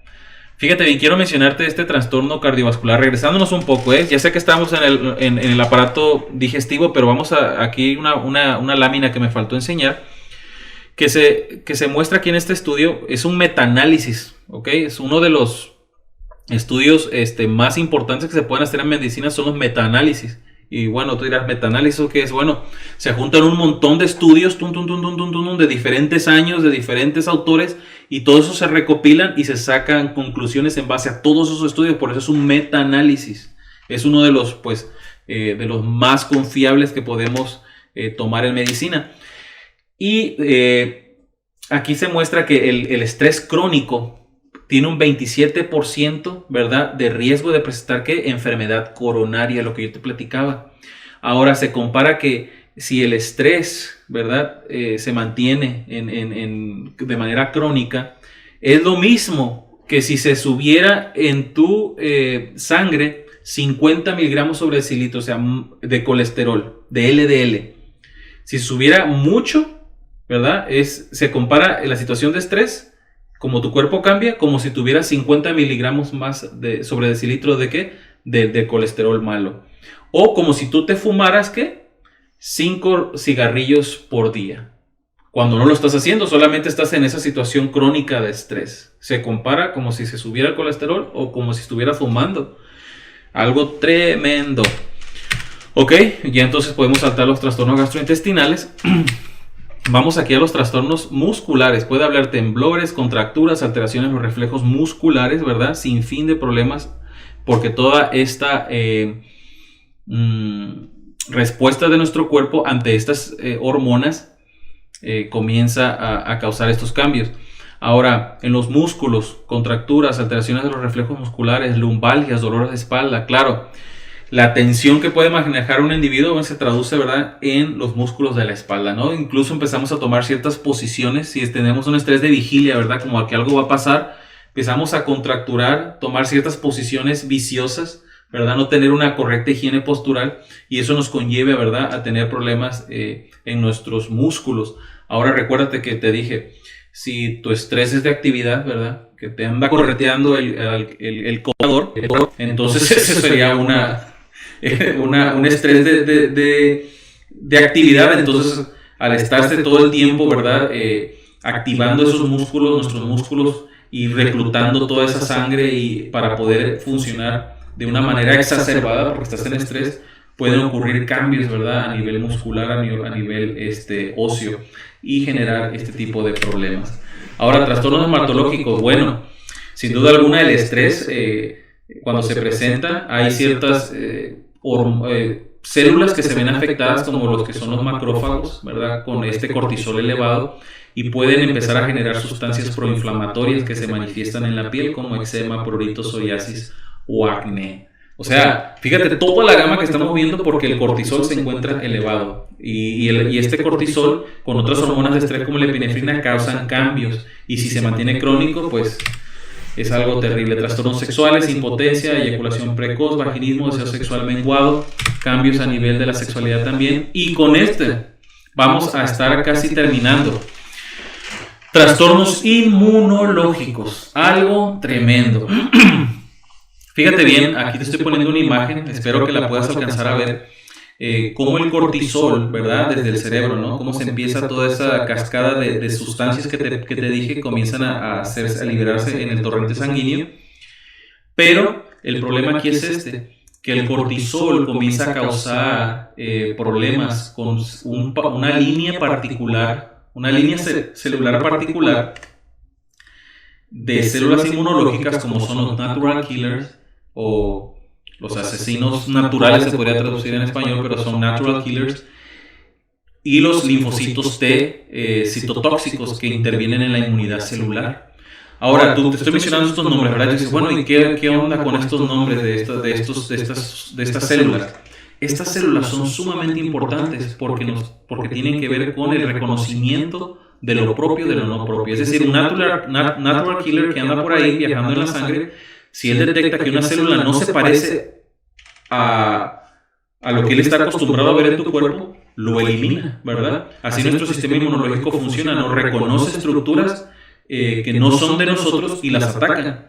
Fíjate bien, quiero mencionarte este trastorno cardiovascular, regresándonos un poco, ya sé que estamos en el aparato digestivo, pero vamos aquí una lámina que me faltó enseñar, que se muestra aquí en este estudio. Es un metaanálisis, ¿ok? Es uno de los estudios más importantes que se pueden hacer en medicina, son los metaanálisis. Y bueno, tú dirás, ¿metaanálisis qué es? Bueno, se juntan un montón de estudios de diferentes años, de diferentes autores, y todo eso se recopilan y se sacan conclusiones en base a todos esos estudios. Por eso es un metaanálisis. Es uno de los más confiables que podemos tomar en medicina. Y aquí se muestra que el estrés crónico tiene un 27%, ¿verdad?, de riesgo de presentar enfermedad coronaria, lo que yo te platicaba. Ahora se compara que si el estrés, ¿verdad?, se mantiene de manera crónica, es lo mismo que si se subiera en tu sangre 50 miligramos sobre decilitro, o sea, de colesterol, de LDL. Si subiera mucho, ¿verdad?, se compara la situación de estrés, como tu cuerpo cambia, como si tuviera 50 miligramos más sobre decilitro de colesterol malo. O como si tú te fumaras 5 cigarrillos por día. Cuando no lo estás haciendo, solamente estás en esa situación crónica de estrés. Se compara como si se subiera el colesterol o como si estuviera fumando. Algo tremendo. Ok, ya entonces podemos saltar los trastornos gastrointestinales. Vamos aquí a los trastornos musculares. Puede haber temblores, contracturas, alteraciones en los reflejos musculares, ¿verdad? Sin fin de problemas, porque toda esta respuesta de nuestro cuerpo ante estas hormonas comienza a causar estos cambios. Ahora, en los músculos, contracturas, alteraciones de los reflejos musculares, lumbalgias, dolores de espalda, claro. La tensión que puede manejar un individuo se traduce, ¿verdad?, en los músculos de la espalda, ¿no? Incluso empezamos a tomar ciertas posiciones. Si tenemos un estrés de vigilia, ¿verdad?, como que algo va a pasar, empezamos a contracturar, tomar ciertas posiciones viciosas, ¿verdad?, no tener una correcta higiene postural, y eso nos conlleva, ¿verdad?, a tener problemas en nuestros músculos. Ahora recuérdate que te dije, si tu estrés es de actividad, ¿verdad?, que te anda correteando el colador, entonces eso sería un estrés de actividad. Entonces al estarse todo el tiempo, ¿verdad? Activando esos músculos, nuestros músculos, y reclutando toda esa sangre y para poder funcionar de una manera exacerbada, porque estás en estrés, pueden ocurrir cambios, ¿verdad? A nivel muscular, a nivel óseo, y generar este tipo de problemas. Ahora, trastornos hematológicos, bueno, sin duda alguna el estrés, cuando se presenta, hay ciertas células que se ven afectadas, como los que son los macrófagos, ¿verdad? Con este cortisol elevado, y pueden empezar a generar sustancias proinflamatorias que se manifiestan en la piel, como eczema, prurito, psoriasis o acné. O sea, fíjate toda la gama que estamos viendo, porque el cortisol se encuentra elevado y este cortisol con otras hormonas de estrés como la epinefrina causan cambios, y si se mantiene crónico, pues es algo terrible. Trastornos sexuales, impotencia, eyaculación precoz, vaginismo, deseo sexual menguado, cambios a nivel de la sexualidad también. Y con vamos a estar casi terminando. Trastornos inmunológicos, algo tremendo. Fíjate bien, aquí te estoy poniendo una imagen, espero que la puedas alcanzar a ver, cómo el cortisol, ¿verdad? Desde el cerebro, ¿no? Cómo se empieza toda esa cascada de sustancias que te dije, comienzan a liberarse en el torrente sanguíneo. Pero el problema aquí es que el cortisol comienza a causar problemas con una línea particular, una línea celular particular de células inmunológicas, como son los natural killers, o los asesinos naturales, se podría traducir en español, pero son natural killers, y los linfocitos T citotóxicos que intervienen en la inmunidad celular. Ahora, te estoy mencionando estos nombres, ¿verdad? Y dices, bueno, ¿y qué onda con estos nombres de estas células? Estas células son sumamente importantes porque tienen que ver con el reconocimiento de lo propio de lo no propio. Es decir, un natural killer que anda por ahí viajando en la sangre, si él detecta que una célula no se parece a lo que él está acostumbrado a ver en tu cuerpo, lo elimina, ¿verdad? Así nuestro sistema inmunológico funciona, nos reconoce estructuras que no son de nosotros y las atacan.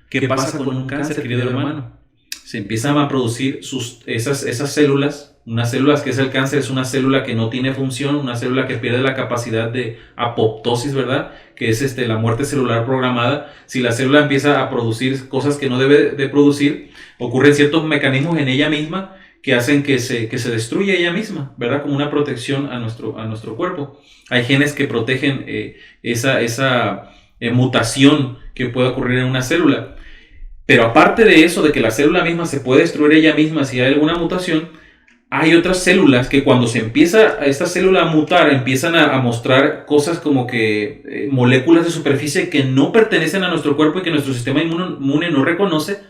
¿Qué pasa con un cáncer, querido hermano? Se empiezan a producir esas células. Una célula que es el cáncer es una célula que no tiene función, una célula que pierde la capacidad de apoptosis, ¿verdad? Que es la muerte celular programada. Si la célula empieza a producir cosas que no debe de producir, ocurren ciertos mecanismos en ella misma que hacen que se destruya ella misma, ¿verdad? Como una protección a nuestro cuerpo. Hay genes que protegen esa mutación que puede ocurrir en una célula. Pero aparte de eso, de que la célula misma se puede destruir ella misma si hay alguna mutación, hay otras células que cuando se empieza esta célula a mutar, empiezan a mostrar cosas como que moléculas de superficie que no pertenecen a nuestro cuerpo y que nuestro sistema inmune no reconoce.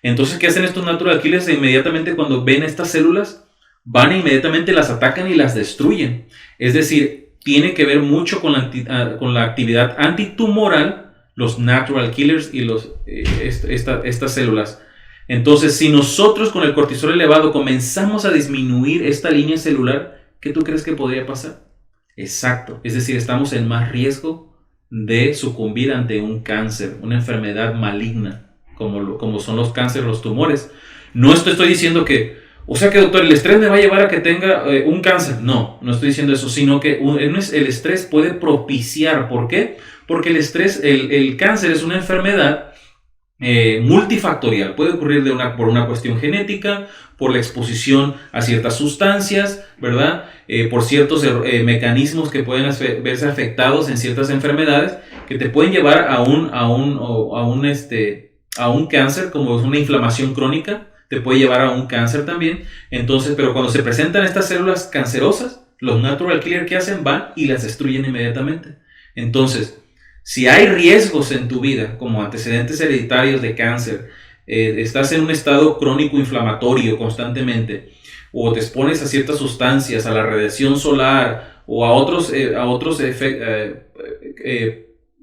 Entonces, ¿qué hacen estos natural killers? Inmediatamente cuando ven estas células, van e inmediatamente las atacan y las destruyen. Es decir, tiene que ver mucho con la actividad antitumoral, los natural killers y estas células. Entonces, si nosotros con el cortisol elevado comenzamos a disminuir esta línea celular, ¿qué tú crees que podría pasar? Exacto, es decir, estamos en más riesgo de sucumbir ante un cáncer, una enfermedad maligna, como son los cánceres, los tumores. No estoy diciendo que, o sea que doctor, el estrés me va a llevar a que tenga un cáncer. No estoy diciendo eso, sino que el estrés puede propiciar. ¿Por qué? Porque el cáncer es una enfermedad multifactorial. Puede ocurrir por una cuestión genética, por la exposición a ciertas sustancias, ¿verdad? Por ciertos mecanismos que pueden verse afectados en ciertas enfermedades que te pueden llevar a un cáncer, como es una inflamación crónica, te puede llevar a un cáncer también. Entonces, pero cuando se presentan estas células cancerosas, los natural killers que hacen van y las destruyen inmediatamente. Entonces, si hay riesgos en tu vida, como antecedentes hereditarios de cáncer, estás en un estado crónico inflamatorio constantemente, o te expones a ciertas sustancias, a la radiación solar, o a otros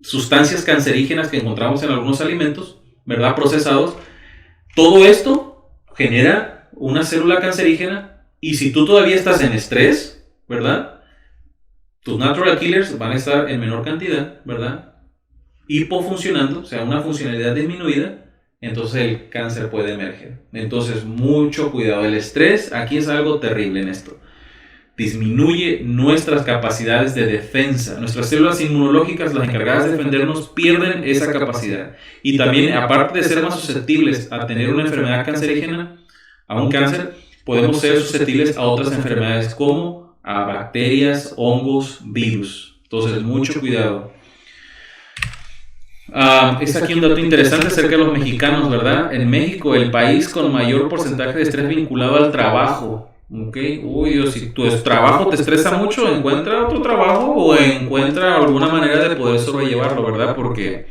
sustancias cancerígenas que encontramos en algunos alimentos, ¿verdad? Procesados, todo esto genera una célula cancerígena, y si tú todavía estás en estrés, ¿verdad? Tus natural killers van a estar en menor cantidad, ¿verdad? Hipofuncionando, o sea, una funcionalidad disminuida, entonces el cáncer puede emerger. Entonces, mucho cuidado. El estrés aquí es algo terrible en esto. disminuye nuestras capacidades de defensa. Nuestras células inmunológicas, las encargadas de defendernos, pierden esa capacidad. Y también, aparte de ser más susceptibles a tener una enfermedad cancerígena, a un cáncer, podemos ser susceptibles a otras enfermedades como a bacterias, hongos, virus. Entonces, mucho cuidado. Es aquí un dato interesante acerca de los mexicanos, ¿verdad? En México, el país con mayor porcentaje de estrés vinculado al trabajo. Okay. Uy, si tu trabajo te estresa mucho, encuentra otro trabajo o encuentra alguna manera de poder sobrellevarlo, ¿verdad? Porque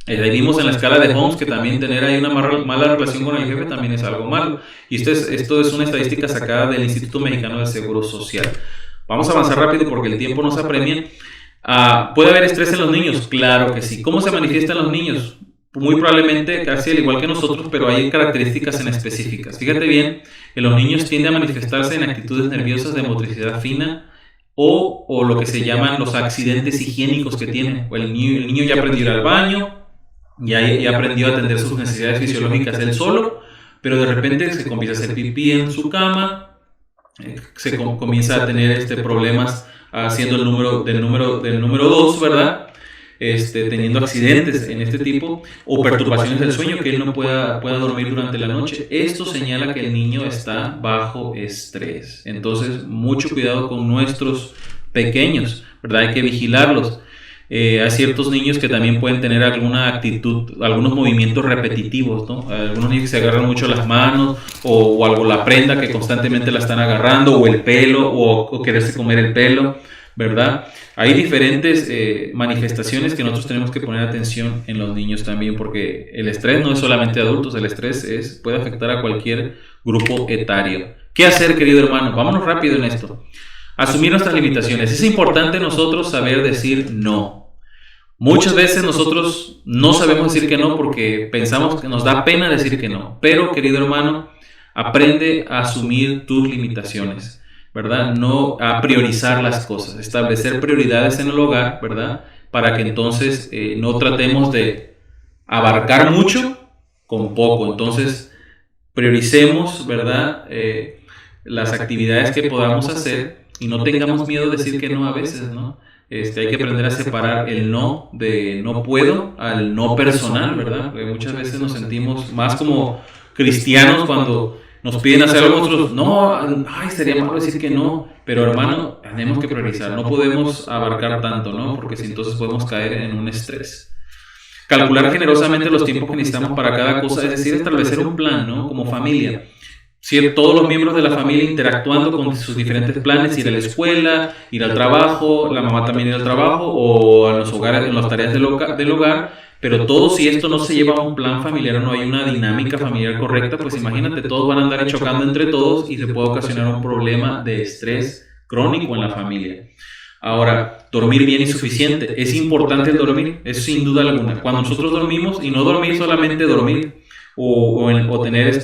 vimos en la escala de Holmes que también tener ahí una mala relación con el jefe también es algo malo. Y esto es una estadística sacada del Instituto Mexicano del Seguro Social. Vamos a avanzar rápido porque el tiempo nos apremia. ¿Puede haber estrés en los niños? Claro que sí. ¿Cómo se manifiesta en los niños? Muy probablemente casi al igual que nosotros, pero hay características en específicas. Fíjate bien, que los niños tienden a manifestarse en actitudes nerviosas de motricidad fina o lo que se llaman los accidentes higiénicos que tienen. El niño ya aprendió a ir al baño, ya aprendió a atender sus necesidades fisiológicas él solo, pero de repente se comienza a hacer pipí en su cama, se comienza a tener problemas haciendo del número 2, ¿verdad? Teniendo accidentes en este tipo o perturbaciones del sueño, que él no pueda dormir durante la noche. Esto señala que el niño está bajo estrés. Entonces, mucho cuidado con nuestros pequeños, ¿verdad? Hay que vigilarlos. Hay ciertos niños que también pueden tener alguna actitud, algunos movimientos repetitivos, ¿no? Algunos niños que se agarran mucho las manos o algo, la prenda que constantemente la están agarrando, o el pelo, o quererse comer el pelo, ¿verdad? Hay diferentes manifestaciones que nosotros tenemos que poner atención en los niños también, porque el estrés no es solamente de adultos, el estrés puede afectar a cualquier grupo etario. ¿Qué hacer, querido hermano? Vámonos rápido en esto. Asumir nuestras limitaciones. Es importante nosotros saber decir no. Muchas veces nosotros no sabemos decir que no porque pensamos que nos da pena decir que no. Pero, querido hermano, aprende a asumir tus limitaciones, ¿verdad? No a priorizar las cosas, establecer prioridades en el hogar, ¿verdad? Para que entonces no tratemos de abarcar mucho con poco. Entonces, prioricemos, ¿verdad? Las actividades que podamos hacer y no tengamos miedo de decir que no a veces, ¿no? Hay que aprender a separar el no de no puedo al no personal, ¿verdad? Porque muchas veces nos sentimos más como cristianos cuando nos piden hacer algo, nosotros, no, sería malo decir que no, pero hermano, tenemos que priorizar, no podemos abarcar tanto, ¿no? Porque si entonces podemos caer en un estrés. Calcular generosamente los tiempos que necesitamos para cada cosa, es decir, establecer un plan, ¿no? Como familia. Todos los miembros de la familia interactuando con sus diferentes planes, ir a la escuela, ir al trabajo, la mamá también ir al trabajo o a los hogares, en las tareas del hogar, pero todo, si esto no se lleva a un plan familiar, no hay una dinámica familiar correcta, pues imagínate, todos van a andar chocando entre todos y se puede ocasionar un problema de estrés crónico en la familia. Ahora, dormir bien y suficiente. Es importante el dormir, eso sin duda alguna. Cuando nosotros dormimos, y no dormir solamente dormir o tener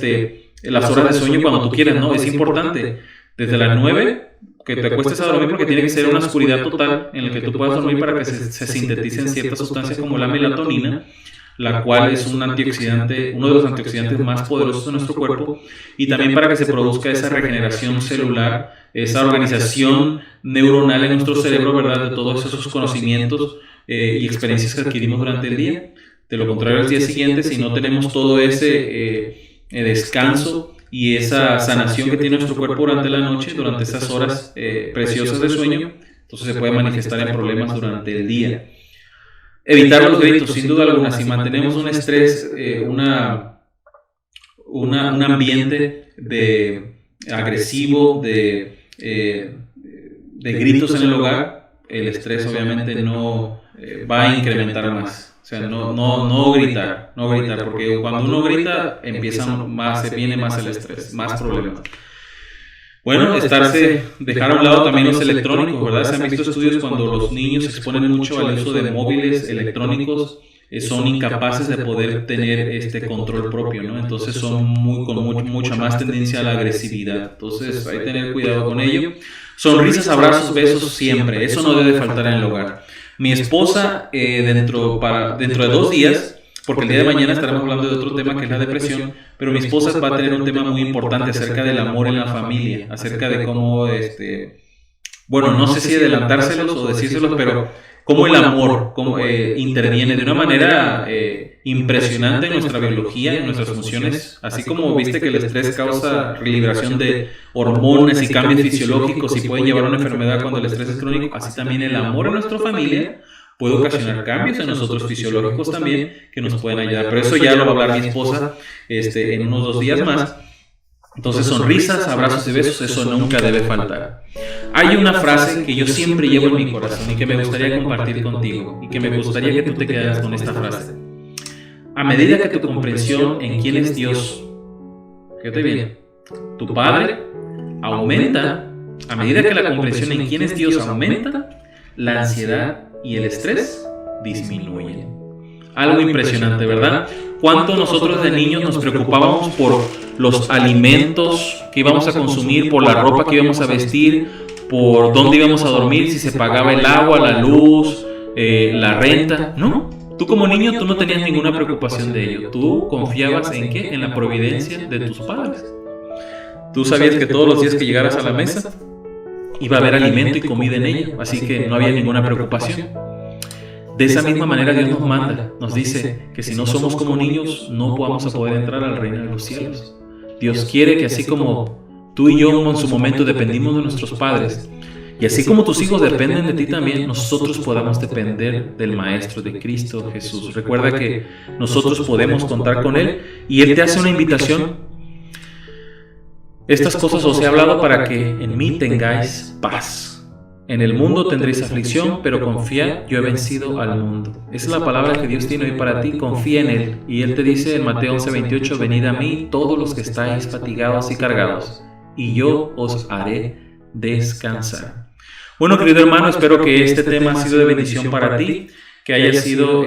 las horas de sueño cuando tú quieras, no, es importante. Desde las 9 que te acuestes a dormir, porque tiene que ser una oscuridad total en la que tú puedas dormir para que se sinteticen ciertas sustancias como la melatonina, la cual es un antioxidante, uno de los antioxidantes más poderosos de nuestro cuerpo, y también para que se produzca esa regeneración celular, esa organización neuronal en nuestro cerebro, ¿verdad? De todos esos conocimientos y experiencias que adquirimos durante el día. De lo contrario, al día siguiente, si no tenemos todo ese descanso y esa sanación que tiene nuestro cuerpo durante la noche, durante esas horas preciosas de sueño, entonces se puede manifestar en problemas durante el día. Evitar los gritos, sin duda alguna. Si mantenemos un estrés, un ambiente agresivo, de gritos en el hogar, el estrés obviamente no va a incrementar más. O sea, no gritar, porque cuando uno grita se viene más el estrés, más problemas. Bueno, dejar a un lado también los electrónicos, ¿verdad? Se han visto estudios cuando los niños se exponen mucho al uso de móviles electrónicos, son incapaces de poder tener control propio, ¿no? Entonces son con mucha más tendencia a la agresividad. Entonces hay que tener cuidado con ello. Sonrisas, abrazos, besos siempre, eso no debe faltar en el hogar. Mi esposa, dentro de 2 días, porque el día de mañana estaremos hablando de otro tema que es la depresión, pero mi esposa va a tener un tema muy importante acerca del amor en la familia, acerca de cómo, bueno, no sé si adelantárselos o decírselos, pero cómo el amor interviene de una manera impresionante en nuestra biología, en nuestras funciones, así como viste que el estrés causa liberación de hormonas y cambios fisiológicos y pueden llevar a una enfermedad cuando el estrés es crónico, así también el amor en nuestra familia puede ocasionar cambios en nosotros fisiológicos también que nos pueden ayudar, pero eso ya lo va a hablar mi esposa en unos 2 días más. Entonces, sonrisas, abrazos y besos, eso nunca debe faltar. Hay una frase que yo siempre llevo en mi corazón y que me gustaría compartir contigo y que me gustaría que tú te quedaras con esta frase. A medida que tu comprensión en quién es Dios, fíjate bien, tu Padre, aumenta, a medida que la comprensión en quién es Dios aumenta, la ansiedad y el estrés disminuyen. Algo impresionante, ¿verdad? ¿Cuánto nosotros de niños nos preocupábamos por los alimentos que íbamos a consumir, por la ropa que íbamos a vestir, por dónde íbamos a dormir, si se pagaba el agua, la luz, la renta? No, tú como niño tú no tenías ninguna preocupación de ello. Tú confiabas ¿en qué? En la providencia de tus padres. Tú sabías que todos los días que llegaras a la mesa iba a haber alimento y comida en ella, así que no había ninguna preocupación. De esa misma manera Dios nos manda, nos dice que si no somos como niños no vamos a poder entrar al reino de los cielos. Dios quiere que así como tú y yo en su momento dependimos de nuestros padres, y así como tus hijos dependen de ti también, nosotros podamos depender del Maestro, de Cristo Jesús. Recuerda que nosotros podemos contar con Él y Él te hace una invitación. Estas cosas os he hablado para que en mí tengáis paz. En el mundo tendréis aflicción, pero confía, yo he vencido al mundo. Esa es la palabra que Dios tiene hoy para ti, confía en Él. Y Él te dice en Mateo 11:28, venid a mí todos los que estáis fatigados y cargados, y yo os haré descansar. Bueno, querido hermano, espero que este tema ha sido de bendición para ti, que haya sido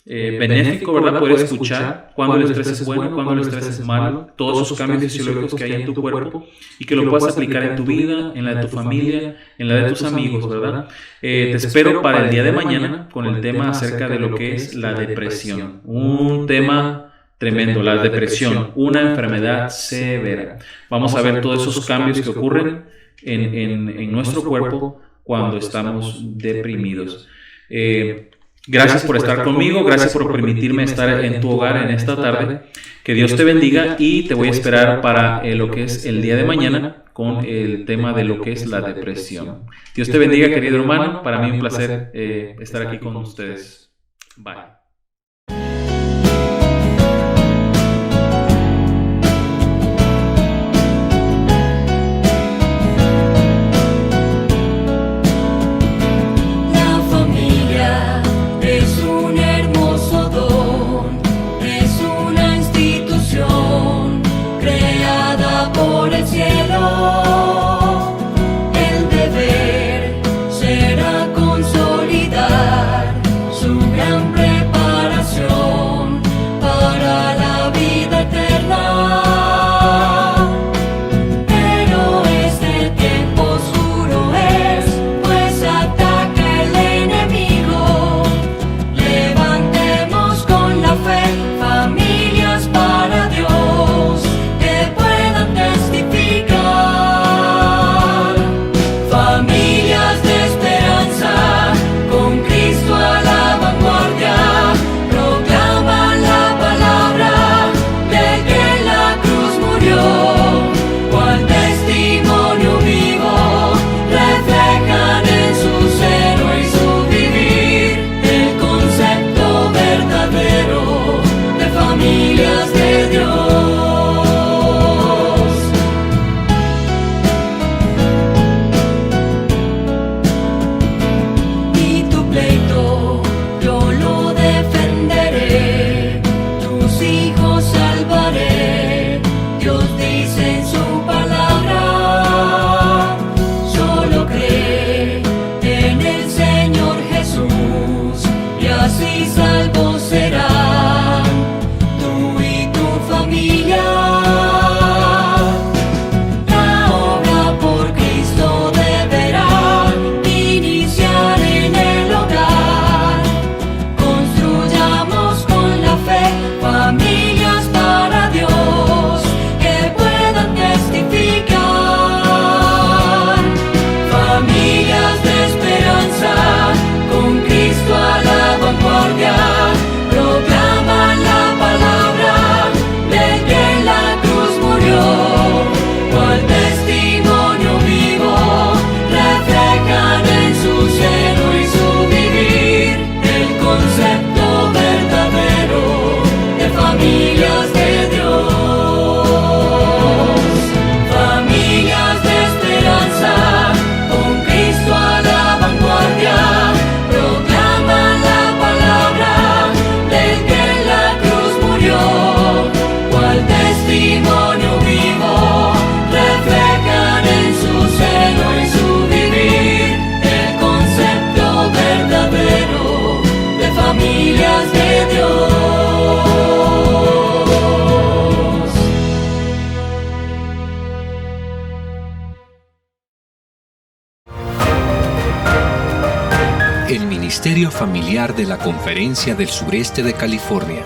benéfico, ¿verdad? Poder escuchar cuando el estrés es bueno, cuando el estrés es malo, todos esos cambios fisiológicos que hay en tu cuerpo y que lo puedas aplicar en tu vida, en la de tu familia, en la de tus amigos, ¿verdad? Te espero para el día de mañana con el tema acerca de lo que es la depresión. Un tema tremendo, la depresión, una enfermedad severa. Vamos a ver todos esos cambios que ocurren en nuestro cuerpo cuando estamos deprimidos. Gracias por estar conmigo, gracias por permitirme estar en tu hogar en esta tarde. Que Dios te bendiga y te voy a esperar para lo que es el día de mañana con el tema de lo que es la depresión. Dios te bendiga, querido hermano. Para mí un placer estar aquí con ustedes. Bye. Por el cielo, el deber será consolidar su gran preparación. El Ministerio Familiar de la Conferencia del Sureste de California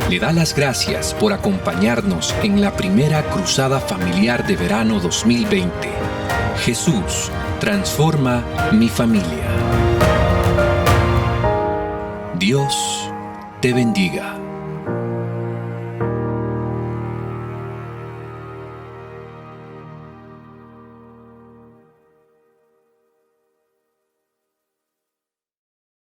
le da las gracias por acompañarnos en la primera Cruzada Familiar de Verano 2020. Jesús transforma mi familia. Dios te bendiga.